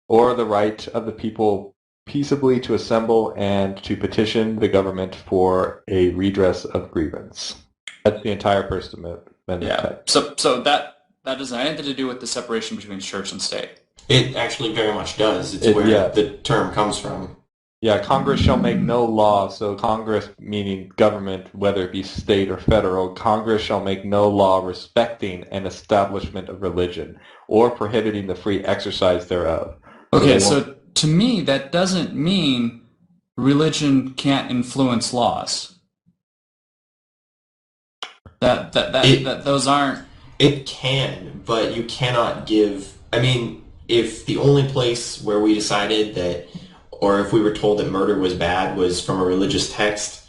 or the right of the people peaceably to assemble and to petition the government for a redress of grievance. That's the entire First Amendment text. So that doesn't have anything to do with the separation between church and state. It actually very much does. It's where the term comes from. Yeah, Congress shall make no law. So Congress, meaning government, whether it be state or federal, Congress shall make no law respecting an establishment of religion or prohibiting the free exercise thereof. Okay, so to me, that doesn't mean religion can't influence laws. Those aren't. It can, but you cannot give... I mean, if the only place where we decided that, or if we were told that murder was bad was from a religious text,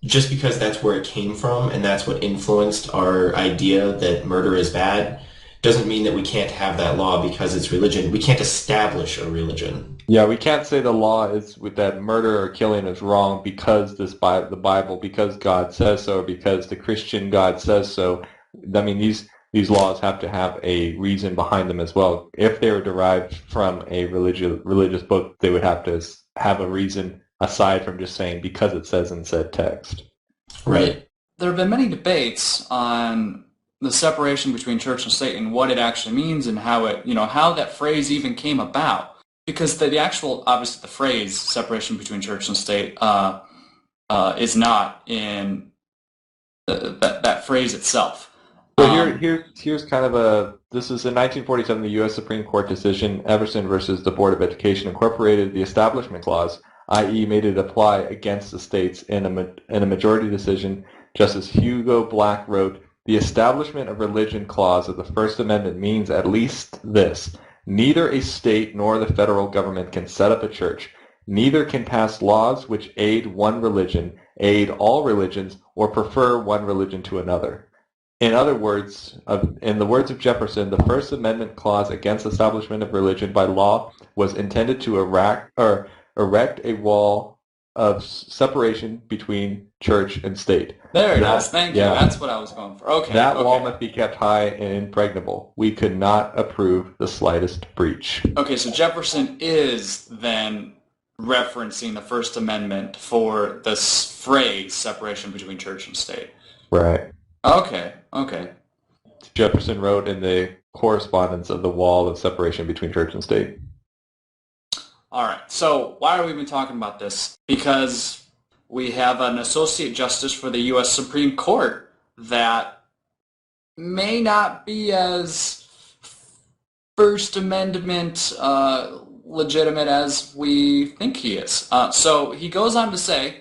just because that's where it came from and that's what influenced our idea that murder is bad, doesn't mean that we can't have that law because it's religion. We can't establish a religion. Yeah, we can't say the law is with that murder or killing is wrong because the Bible, because God says so, or because the Christian God says so. I mean, these laws have to have a reason behind them as well. If they were derived from a religious book, they would have to have a reason aside from just saying because it says in said text. Right. There have been many debates on the separation between church and state and what it actually means and how it, how that phrase even came about. Because the actual, obviously, the phrase separation between church and state is not in that phrase itself. So here's kind of this is in 1947, the U.S. Supreme Court decision, Everson versus the Board of Education incorporated the Establishment Clause, i.e. made it apply against the states in a majority decision. Justice Hugo Black wrote, "The Establishment of Religion Clause of the First Amendment means at least this. Neither a state nor the federal government can set up a church. Neither can pass laws which aid one religion, aid all religions, or prefer one religion to another." In other words, in the words of Jefferson, the First Amendment clause against establishment of religion by law was intended to erect a wall of separation between church and state. There it is. Thank you. That's what I was going for. Okay. That wall must be kept high and impregnable. We could not approve the slightest breach. Okay, so Jefferson is then referencing the First Amendment for this phrase, separation between church and state. Right. Okay. Jefferson wrote in the correspondence of the wall of separation between church and state. All right. So why are we even talking about this? Because we have an associate justice for the U.S. Supreme Court that may not be as First Amendment legitimate as we think he is. So he goes on to say,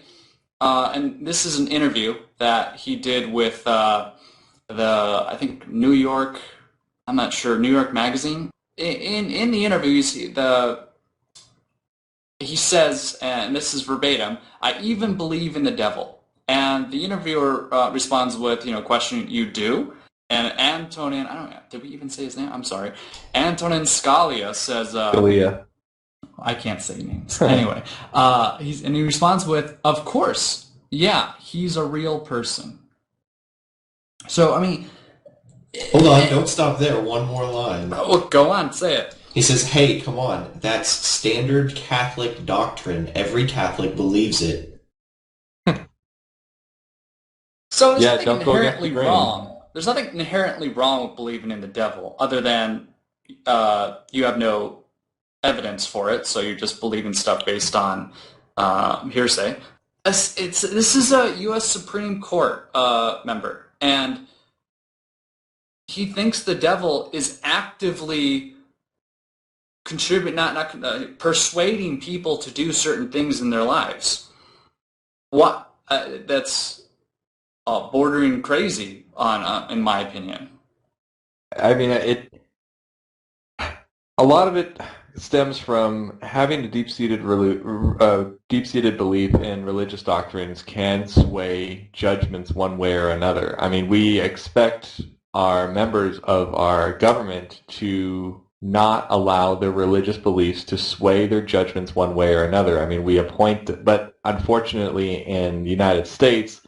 and this is an interview that he did with I think New York, I'm not sure, New York Magazine. In the interview, you see he says, and this is verbatim, "I even believe in the devil." And the interviewer responds with, question, "You do?" And Antonin, I don't know, did we even say his name? I'm sorry. Antonin Scalia says, Scalia. I can't say names. Anyway, he responds with, "Of course, yeah, he's a real person." So, I mean... Hold on, don't stop there. One more line. Oh, go on, say it. He says, "Hey, come on. That's standard Catholic doctrine. Every Catholic believes it." So there's nothing inherently wrong. There's nothing inherently wrong with believing in the devil, other than you have no evidence for it, so you're just believing stuff based on hearsay. This is a U.S. Supreme Court member, and he thinks the devil is actively persuading people to do certain things in their lives. What? That's bordering crazy, in my opinion. I mean, a lot of it stems from having a deep-seated belief in religious doctrines can sway judgments one way or another. I mean, we expect our members of our government to not allow their religious beliefs to sway their judgments one way or another. I mean, but unfortunately in the United States,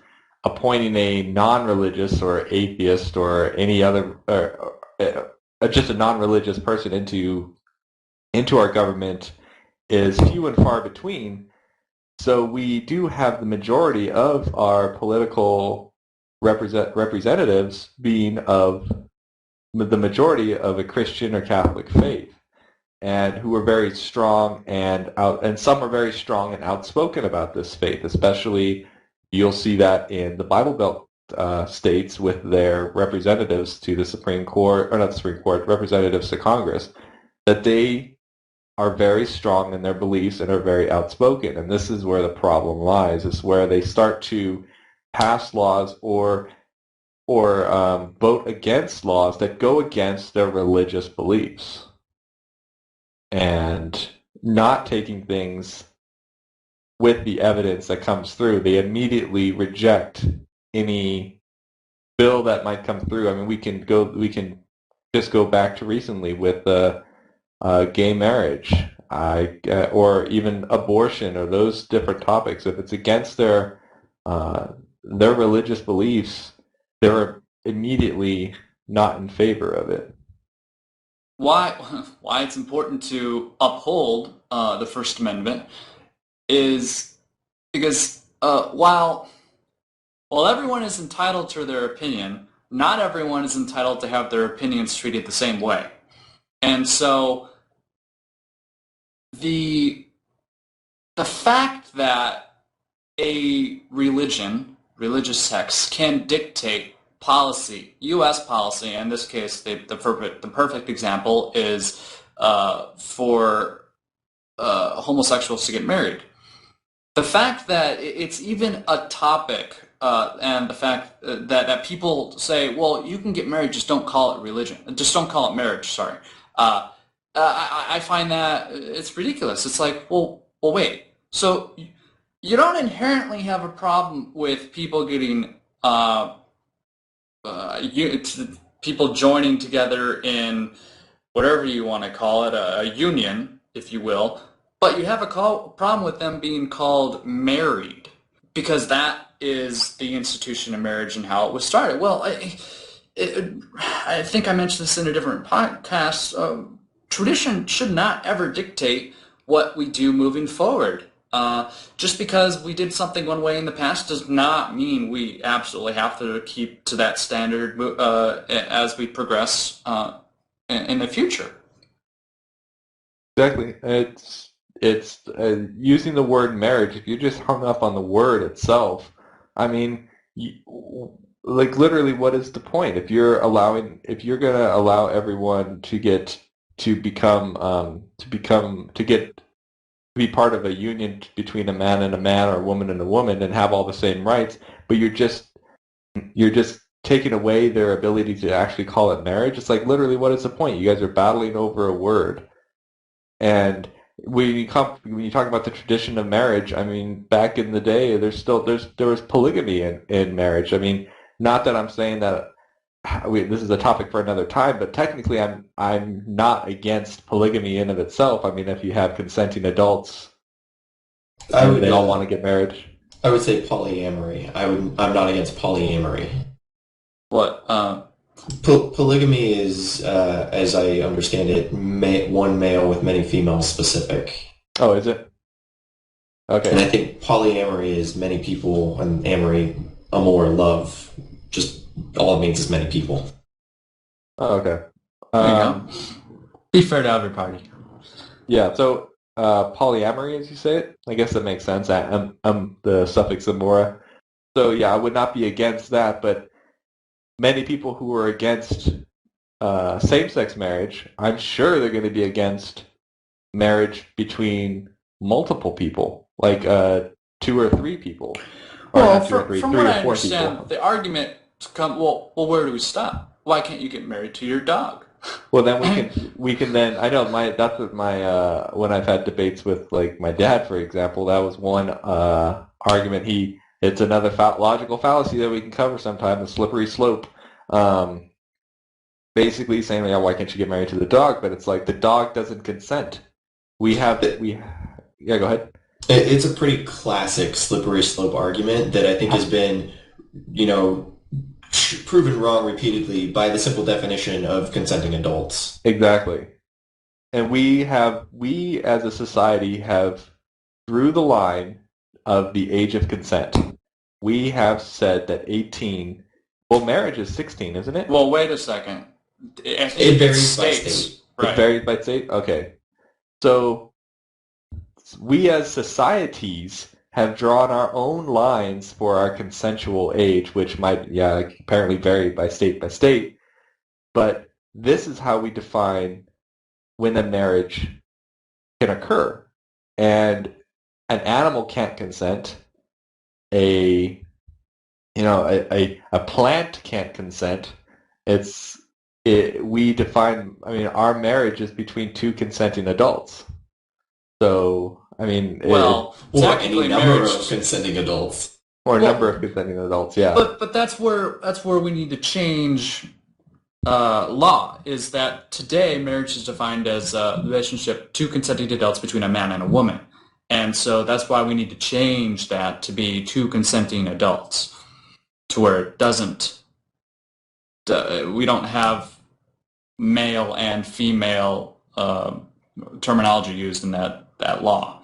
appointing a non-religious or atheist or any other, just a non-religious person into our government is few and far between. So we do have the majority of our political representatives being of the majority of a Christian or Catholic faith, and who are very strong and some are very strong and outspoken about this faith. Especially, you'll see that in the Bible Belt states with their representatives to the Supreme Court, or not the Supreme Court, representatives to Congress, that they are very strong in their beliefs and are very outspoken. And this is where the problem lies, is where they start to pass laws or vote against laws that go against their religious beliefs, and not taking things with the evidence that comes through. They immediately reject any bill that might come through. I mean, we can just go back to recently with gay marriage, or even abortion, or those different topics. If it's against their religious beliefs, they're immediately not in favor of it. Why it's important to uphold the First Amendment is because while everyone is entitled to their opinion, not everyone is entitled to have their opinions treated the same way. And so the fact that a religious sects can dictate policy, U.S. policy, in this case, the perfect example is for homosexuals to get married. The fact that it's even a topic, and the fact that people say, well, you can get married, just don't call it religion. Just don't call it marriage, sorry. I find that it's ridiculous. It's like, well, wait. So you don't inherently have a problem with people getting, people joining together in whatever you want to call it, a union, if you will, but you have a problem with them being called married, because that is the institution of marriage and how it was started. Well, I think I mentioned this in a different podcast. Tradition should not ever dictate what we do moving forward. Just because we did something one way in the past does not mean we absolutely have to keep to that standard as we progress in the future. Exactly. It's using the word marriage. If you just hung up on the word itself, I mean, like literally, what is the point? If you're going to allow everyone to be part of a union between a man and a man or a woman and a woman and have all the same rights, but you're just taking away their ability to actually call it marriage. It's like, literally, what is the point? You guys are battling over a word. And when you talk about the tradition of marriage, I mean, back in the day, there was polygamy in marriage. I mean, not that I'm saying that this is a topic for another time, but technically I'm not against polygamy in of itself. I mean, if you have consenting adults and they all want to get married. I would say polyamory. I'm not against polyamory. What? Polygamy is, as I understand it, one male with many females specific. Oh, is it? Okay. And I think polyamory is many people, and amory, amor, love, just all it means is many people. Oh, okay. There you go. Be fair to everybody. Yeah, so polyamory, as you say it, I guess that makes sense. The suffix amora. So yeah, I would not be against that, but many people who are against same-sex marriage, I'm sure they're going to be against marriage between multiple people, like 2 or 3 people. Well, from what I understand, people. The argument comes, well, where do we stop? Why can't you get married to your dog? Well, then we can then, I know that's what when I've had debates with like my dad, for example, that was one argument. It's another logical fallacy that we can cover sometime, the slippery slope. Basically saying, yeah, why can't you get married to the dog? But it's like the dog doesn't consent. Yeah, go ahead. It's a pretty classic slippery slope argument that I think has been, proven wrong repeatedly by the simple definition of consenting adults. Exactly. And we as a society have, through the line of the age of consent, we have said that 18, well, marriage is 16, isn't it? Well, wait a second. It varies by state. Right. It varies by state? Okay. So we as societies have drawn our own lines for our consensual age, which might, apparently vary by state. But this is how we define when a marriage can occur. And an animal can't consent. A plant can't consent. We define, our marriage is between 2 consenting adults. So, any number of consenting adults. Or a number of consenting adults, yeah. But that's where we need to change law, is that today marriage is defined as a relationship 2 consenting adults between a man and a woman. And so that's why we need to change that to be 2 consenting adults, to where it doesn't, we don't have male and female terminology used in that law.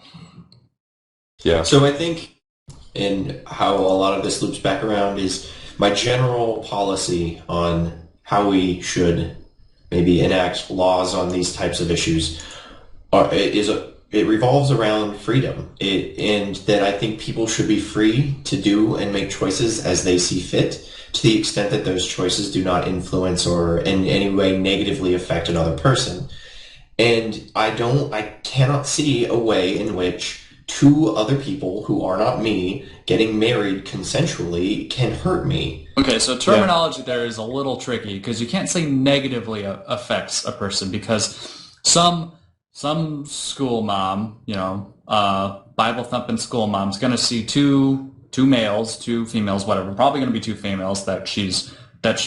Yeah. So I think, and how a lot of this loops back around is my general policy on how we should maybe enact laws on these types of issues it revolves around freedom, and that I think people should be free to do and make choices as they see fit, to the extent that those choices do not influence or in any way negatively affect another person. And I cannot see a way in which two other people who are not me getting married consensually can hurt me. Okay, so terminology there is a little tricky because you can't say negatively affects a person, because some school mom, Bible thumping school mom's going to see two males, two females, whatever. Probably going to be two females that she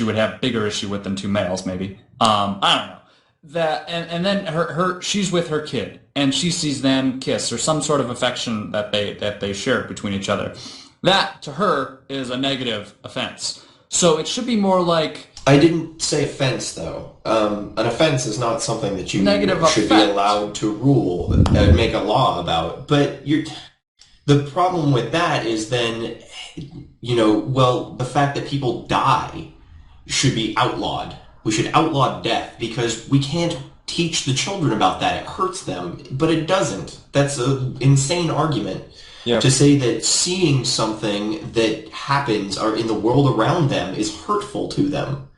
would have bigger issue with than two males, maybe. I don't know. That and then her she's with her kid and she sees them kiss or some sort of affection that they share between each other. That to her is a negative offense. So it should be more like, I didn't say offense though. An offense is not something that you should be allowed to rule and make a law about. But the problem with that is then, the fact that people die should be outlawed. We should outlaw death because we can't teach the children about that. It hurts them, but it doesn't. That's an insane argument. Yeah. To say that seeing something that happens or in the world around them is hurtful to them.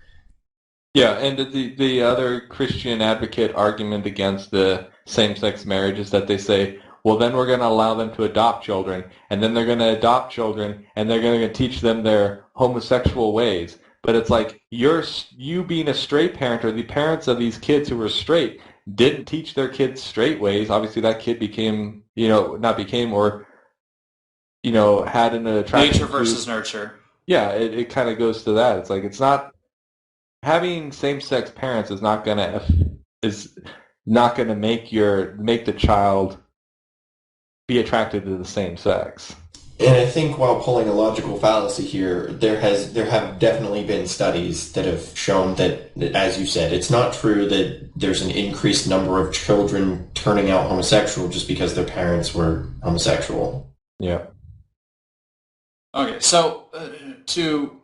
Yeah, and the other Christian advocate argument against the same-sex marriage is that they say, well, then we're going to allow them to adopt children, and then they're going to adopt children, and they're going to teach them their homosexual ways. But it's like, you being a straight parent, or the parents of these kids who were straight, didn't teach their kids straight ways. Obviously, that kid became, had an attraction. Nature versus nurture. Yeah, it kind of goes to that. It's like, it's not, having same-sex parents is not going to make the child be attracted to the same sex. And I think while pulling a logical fallacy here, there have definitely been studies that have shown that, as you said, it's not true that there's an increased number of children turning out homosexual just because their parents were homosexual. Yeah. Okay, so to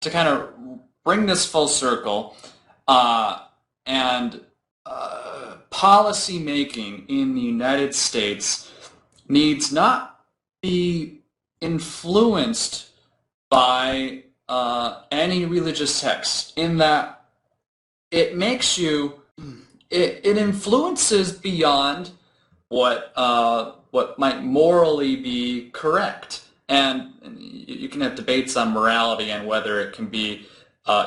kind of bring this full circle, and policy making in the United States needs not be influenced by any religious text, in that it makes you, it influences beyond what might morally be correct. And you can have debates on morality and whether it can be,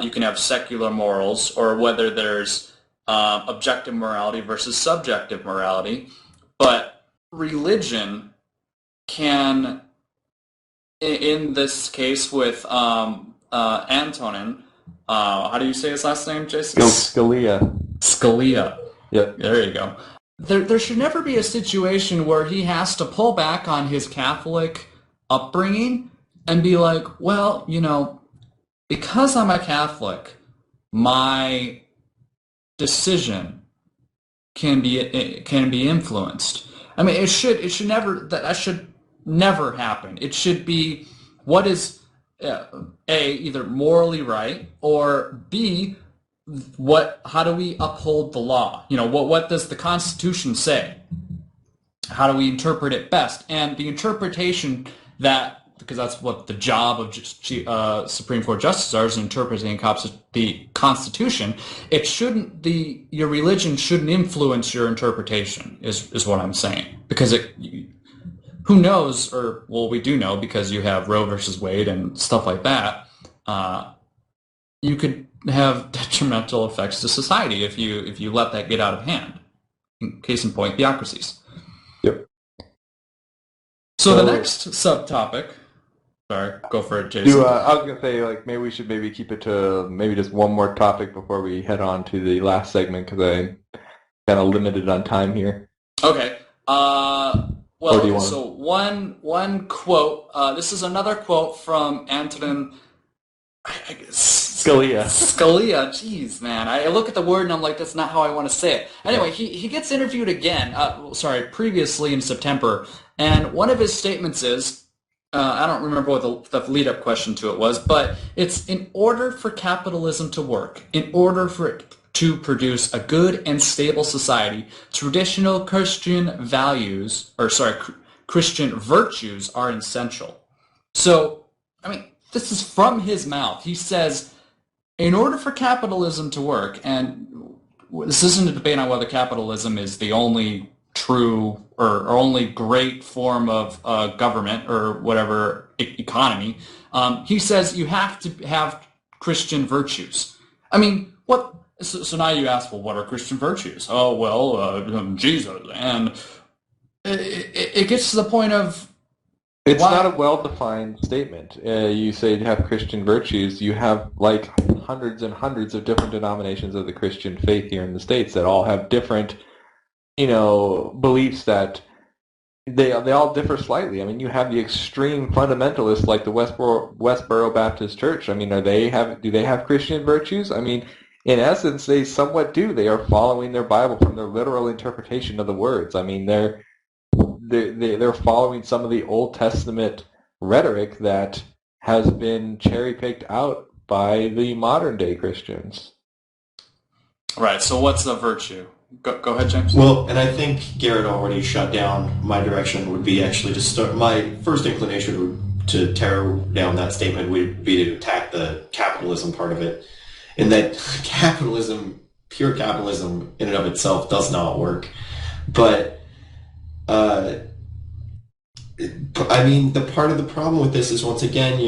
you can have secular morals, or whether there's objective morality versus subjective morality. But religion can, in this case with Antonin, how do you say his last name, Jason? Scalia. Yep. There you go. There should never be a situation where he has to pull back on his Catholic upbringing and be like, well, because I'm a Catholic, my decision can be influenced. I mean, that should never happen. It should be what is either morally right, or B, how do we uphold the law? What does the Constitution say? How do we interpret it best? And the interpretation because that's what the job of Supreme Court justices are, is interpreting the Constitution. Your religion shouldn't influence your interpretation, is what I'm saying. Because who knows, we do know, because you have Roe versus Wade and stuff like that, you could have detrimental effects to society if you let that get out of hand. Case in point, theocracies. Yep. So the next subtopic. Sorry, go for it, Jason. I was gonna say, maybe we should keep it to maybe just one more topic before we head on to the last segment, because I'm kind of limited on time here. Okay. So one quote. This is another quote from Antonin Scalia. Jeez, man. I look at the word and I'm like, that's not how I want to say it. Anyway, he gets interviewed again. Previously in September, and one of his statements is, I don't remember what the lead-up question to it was, but it's in order for capitalism to work, in order for it to produce a good and stable society, traditional Christian values, Christian virtues are essential. So, I mean, this is from his mouth. He says, in order for capitalism to work, and this isn't a debate on whether capitalism is the only true or only great form of government or whatever economy. He says you have to have Christian virtues. I mean, what? So now you ask, well, what are Christian virtues? Oh, well, Jesus. And it gets to the point of it's not a well-defined statement. You say you have Christian virtues. You have like hundreds and hundreds of different denominations of the Christian faith here in the States that all have different, beliefs that they all differ slightly. I mean, you have the extreme fundamentalists like the Westboro Baptist Church. I mean, do they have Christian virtues? I mean, in essence, they somewhat do. They are following their Bible from their literal interpretation of the words. I mean, they're following some of the Old Testament rhetoric that has been cherry-picked out by the modern-day Christians. Right, so what's a virtue? Go ahead, James. Well, and I think Garrett already shut down my direction would be actually to start. My first inclination to tear down that statement would be to attack the capitalism part of it. And that pure capitalism in and of itself does not work. But, I mean, the part of the problem with this is, once again,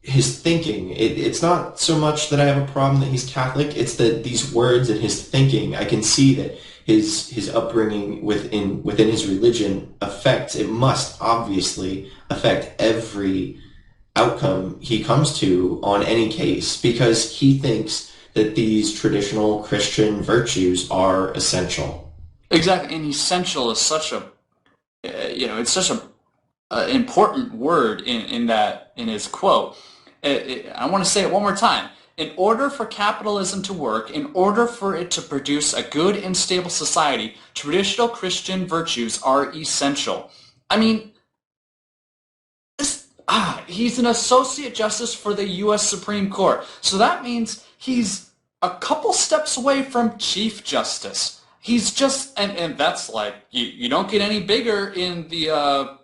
his thinking. It's not so much that I have a problem that he's Catholic. It's that these words and his thinking, I can see that his upbringing within his religion must obviously affect every outcome he comes to on any case, because he thinks that these traditional Christian virtues are essential. Exactly, and essential is such a, it's such a important word in his quote. I want to say it one more time. In order for capitalism to work, in order for it to produce a good and stable society, traditional Christian virtues are essential. I mean, he's an associate justice for the U.S. Supreme Court. So that means he's a couple steps away from Chief Justice. He's just, and that's like, you don't get any bigger in the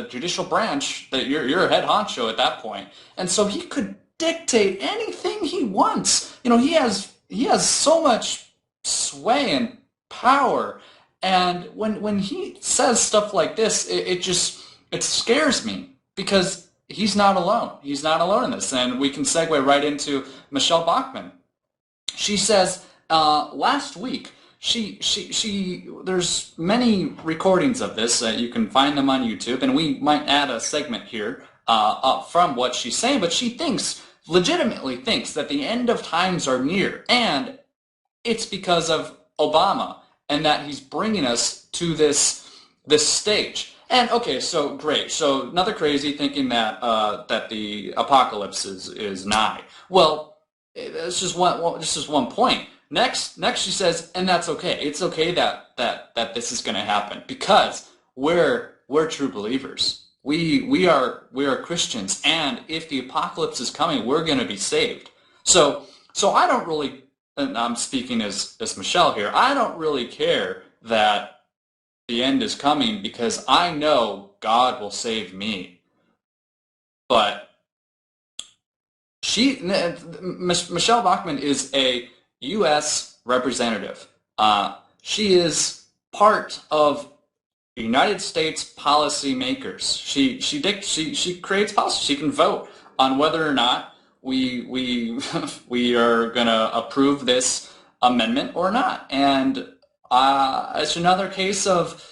judicial branch, that you're a head honcho at that point. And so he could dictate anything he wants. He has so much sway and power. And when he says stuff like this, it scares me, because he's not alone. He's not alone in this. And we can segue right into Michelle Bachmann. She says, last week, there's many recordings of this. You can find them on YouTube, and we might add a segment here from what she's saying, but she legitimately thinks that the end of times are near, and it's because of Obama, and that he's bringing us to this stage. And okay, so great. So another crazy thinking that the apocalypse is nigh. Well, this is one point. Next she says, and that's okay. It's okay that this is going to happen, because we're true believers. We are Christians, and if the apocalypse is coming, we're going to be saved. So I don't really, and I'm speaking as Michelle here, I don't really care that the end is coming, because I know God will save me. But Michelle Bachmann is a U.S. representative. She is part of United States policymakers. She creates policy. She can vote on whether or not we are going to approve this amendment or not. And it's another case of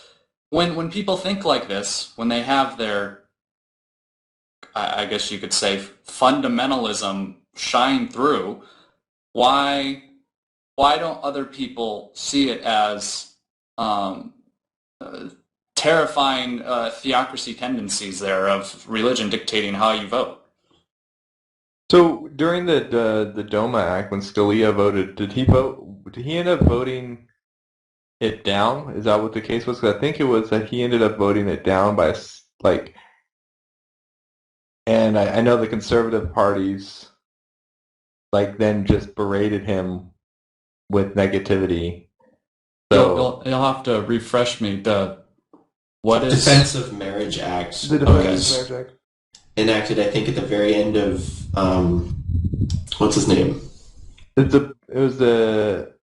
when people think like this, when they have their, I guess you could say, fundamentalism shine through, why don't other people see it as terrifying theocracy tendencies there of religion dictating how you vote? So during the DOMA Act, when Scalia voted, did he end up voting it down? Is that what the case was? 'Cause I think it was that he ended up voting it down by And I know the conservative parties like then just berated him with negativity. So You'll have to refresh me. What is Defense of Marriage Act the was Defense of Marriage Act. enacted, I think, at the very end of what's his name? It was the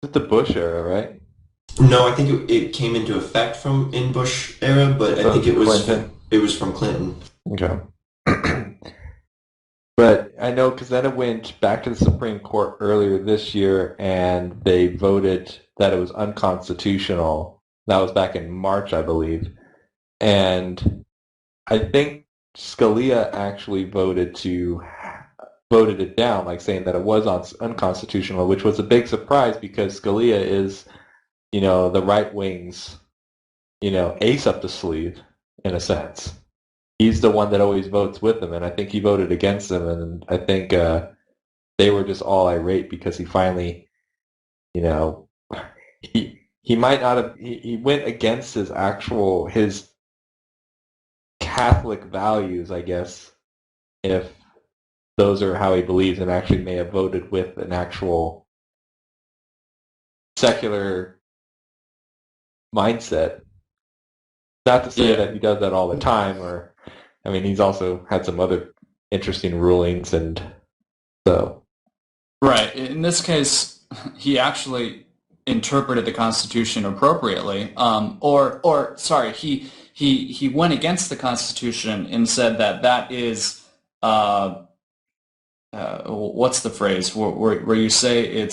Bush era, right? No, I think it came into effect in Bush era, but I think it was Clinton. It was from Clinton. Okay. But I know because then it went back to the Supreme Court earlier this year, and they voted that it was unconstitutional. That was back in March, I believe. And I think Scalia actually voted it down, like saying that it was unconstitutional, which was a big surprise because Scalia is, the right wing's, ace up the sleeve in a sense. He's the one that always votes with them, and I think he voted against them, and I think they were just all irate because he finally, he might not have, he went against his Catholic values, I guess, if those are how he believes, and actually may have voted with an actual secular mindset. Not to say that he does that all the time, he's also had some other interesting rulings, and so. Right. In this case, he actually interpreted the Constitution appropriately, he went against the Constitution and said that is, what's the phrase where you say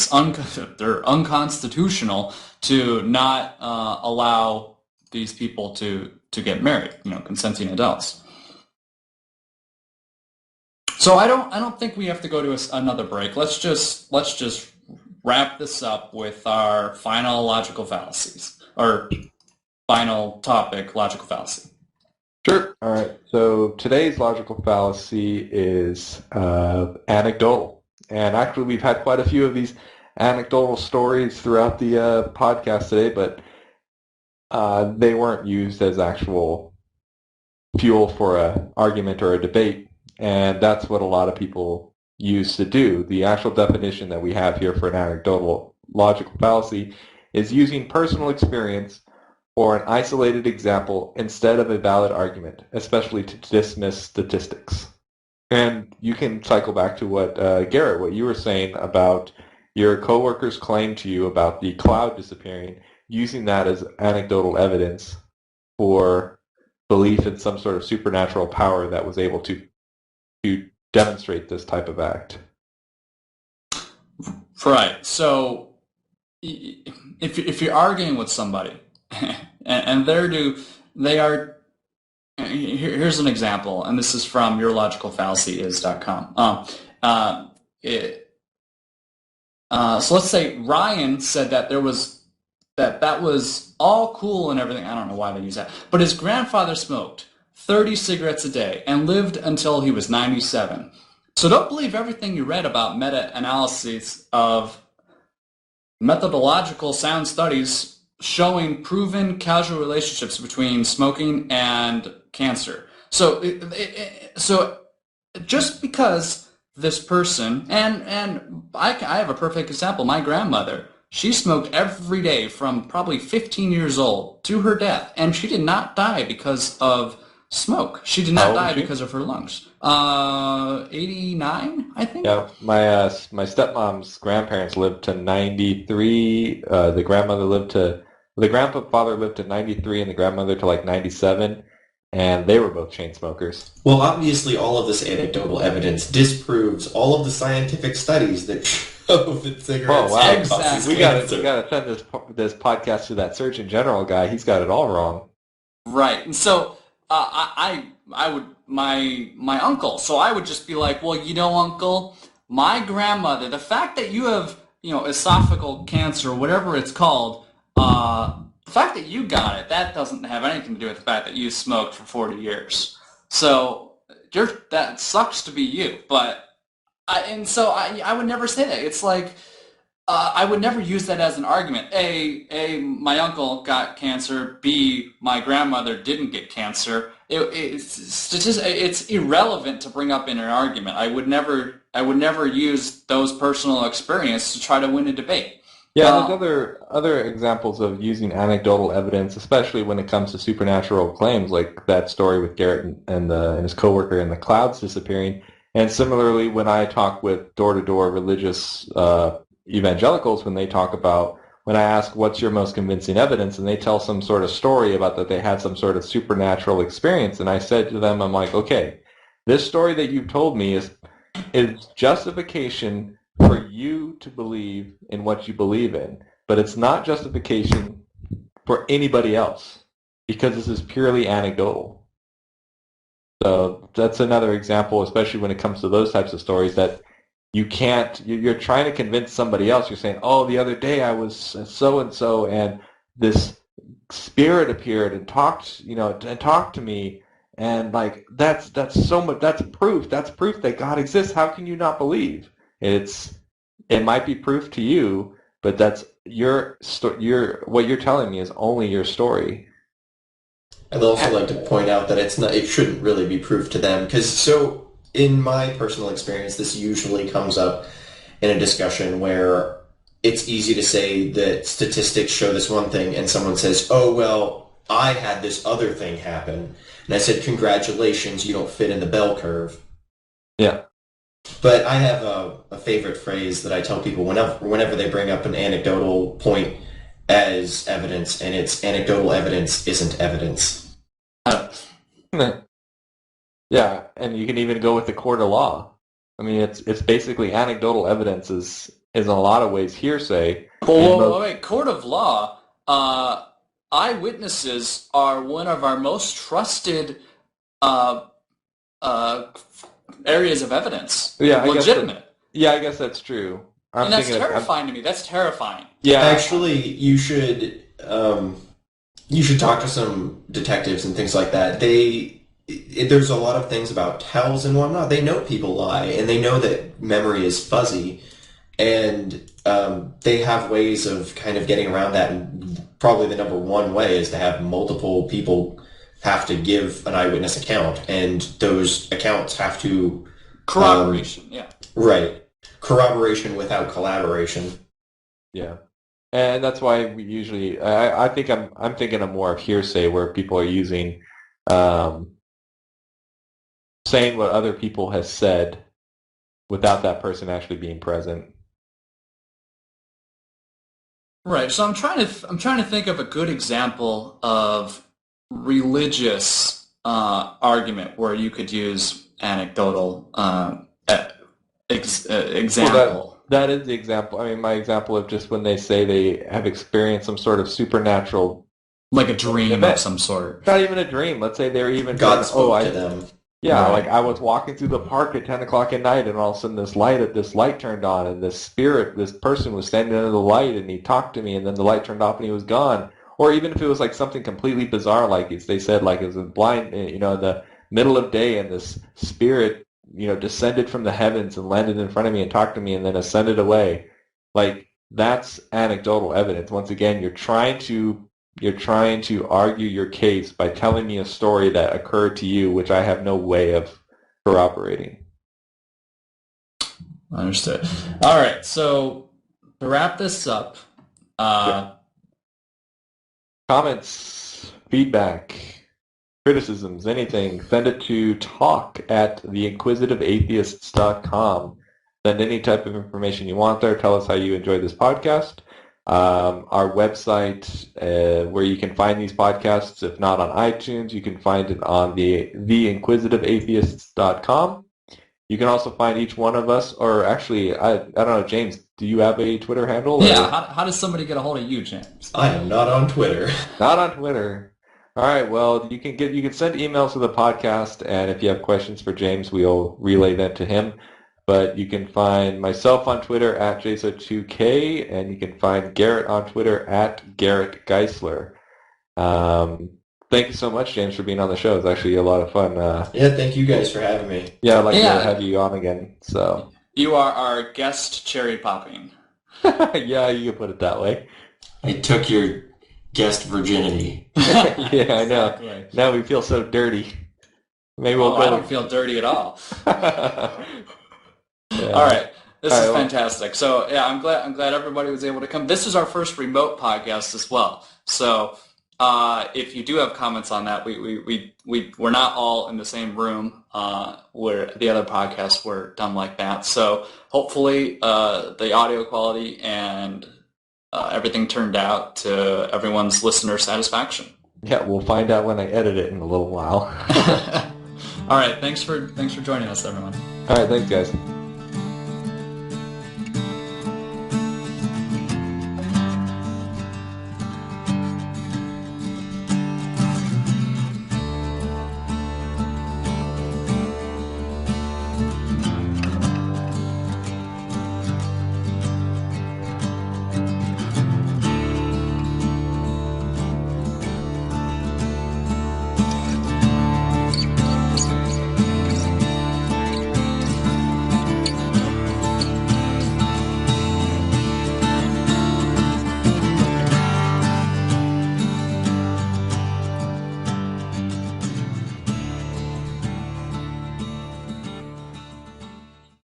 they're unconstitutional to not allow these people to get married, consenting adults. So I don't think we have to go to another break. Let's just wrap this up with our final logical fallacies, or final topic, logical fallacy. Sure. All right. So today's logical fallacy is anecdotal. And actually, we've had quite a few of these anecdotal stories throughout the podcast today, but they weren't used as actual fuel for an argument or a debate. And that's what a lot of people used to do. The actual definition that we have here for an anecdotal logical fallacy is using personal experience or an isolated example instead of a valid argument, especially to dismiss statistics. And you can cycle back to what Garrett, what you were saying about your coworker's claim to you about the cloud disappearing, using that as anecdotal evidence for belief in some sort of supernatural power that was able to demonstrate this type of act. Right. So if you're arguing with somebody and here's an example, and this is from yourlogicalfallacyis.com. So let's say Ryan said that that was all cool and everything. I don't know why they use that, but his grandfather smoked 30 cigarettes a day and lived until he was 97. So don't believe everything you read about meta-analyses of methodological sound studies showing proven causal relationships between smoking and cancer. So just because this person, and I have a perfect example, my grandmother, she smoked every day from probably 15 years old to her death, and she did not die because of smoke. She did not die because of her lungs. 89, I think. Yeah, my stepmom's grandparents lived to 93. The grandfather lived to 93, and the grandmother to like 97, and they were both chain smokers. Well, obviously, all of this anecdotal evidence disproves all of the scientific studies that show that cigarettes. Oh wow! Exactly. We gotta send this podcast to that Surgeon General guy. He's got it all wrong. Right, and so. I would, my uncle, so I would just be like, well, uncle, my grandmother, the fact that you have, esophageal cancer, whatever it's called, the fact that you got it, that doesn't have anything to do with the fact that you smoked for 40 years. So, that sucks to be you, but, I would never say that. It's like, I would never use that as an argument. A, my uncle got cancer. B, my grandmother didn't get cancer. It's irrelevant to bring up in an argument. I would never use those personal experience to try to win a debate. Yeah, there's other examples of using anecdotal evidence, especially when it comes to supernatural claims, like that story with Garrett and his coworker and the clouds disappearing. And similarly, when I talk with door-to-door religious evangelicals, when I ask what's your most convincing evidence, and they tell some sort of story about that they had some sort of supernatural experience, and I said to them, I'm like, okay, this story that you've told me is justification for you to believe in what you believe in, but it's not justification for anybody else because this is purely anecdotal. So that's another example, especially when it comes to those types of stories, that you're trying to convince somebody else. You're saying, oh, the other day I was so-and-so and this spirit appeared and talked to me. And like, that's so much, that's proof that God exists. How can you not believe? It might be proof to you, but that's what you're telling me is only your story. I'd also like to point out that it shouldn't really be proof to them, because in my personal experience, this usually comes up in a discussion where it's easy to say that statistics show this one thing, and someone says, oh, well, I had this other thing happen. And I said, congratulations, you don't fit in the bell curve. Yeah. But I have a favorite phrase that I tell people whenever they bring up an anecdotal point as evidence, and it's anecdotal evidence isn't evidence. Yeah, and you can even go with the court of law. I mean, it's basically anecdotal evidence is in a lot of ways hearsay. Wait, court of law. Eyewitnesses are one of our most trusted areas of evidence. Yeah, legitimate. I guess that's true. And that's terrifying to me. That's terrifying. Yeah, actually, you should talk to some detectives and things like that. There's a lot of things about tells and whatnot. They know people lie, and they know that memory is fuzzy, and they have ways of kind of getting around that. And probably the number one way is to have multiple people have to give an eyewitness account, and those accounts have to corroboration. Yeah, right. Corroboration without collaboration. Yeah, and that's why we usually. I think I'm thinking of more of hearsay, where people are using. Saying what other people have said without that person actually being present. Right. So I'm trying to think of a good example of religious argument where you could use anecdotal example. Well, that is the example. I mean, my example of just when they say they have experienced some sort of supernatural, like a dream event of some sort. Not even a dream. Let's say they're even God spoke to them. Yeah, right. Like I was walking through the park at 10 o'clock at night, and all of a sudden this light turned on, and this person was standing under the light, and he talked to me, and then the light turned off, and he was gone. Or even if it was like something completely bizarre, like they said, like it was in the middle of day, and this spirit, descended from the heavens and landed in front of me and talked to me, and then ascended away. Like that's anecdotal evidence. Once again, you're trying to argue your case by telling me a story that occurred to you, which I have no way of corroborating. Understood. All right, so to wrap this up, comments, feedback, criticisms, anything, send it to talk@theinquisitiveatheists.com. Send any type of information you want there. Tell us how you enjoy this podcast. Our website, where you can find these podcasts, if not on iTunes, you can find it on theinquisitiveatheists.com. You can also find each one of us, or actually, I don't know, James, do you have a Twitter handle? Yeah, how does somebody get a hold of you, James? I am not on Twitter. Not on Twitter. All right, well, you can send emails to the podcast, and if you have questions for James, we'll relay them to him. But you can find myself on Twitter at JSO2K, and you can find Garrett on Twitter at Garrett Geisler. Thank you so much, James, for being on the show. It's actually a lot of fun. Yeah, thank you guys for having me. Yeah, I'd like to have you on again. So you are our guest cherry popping. Yeah, you can put it that way. I took your guest virginity. Yeah, I know. Exactly. Now we feel so dirty. Maybe we'll Oh, I go. don't feel dirty at all. Yeah. All right. This All is right, well- fantastic. So yeah, I'm glad everybody was able to come. This is our first remote podcast as well. So if you do have comments on that, we're not all in the same room where the other podcasts were done like that. So hopefully the audio quality and everything turned out to everyone's listener satisfaction. Yeah, we'll find out when I edit it in a little while. All right. Thanks for joining us, everyone. All right, thanks, guys.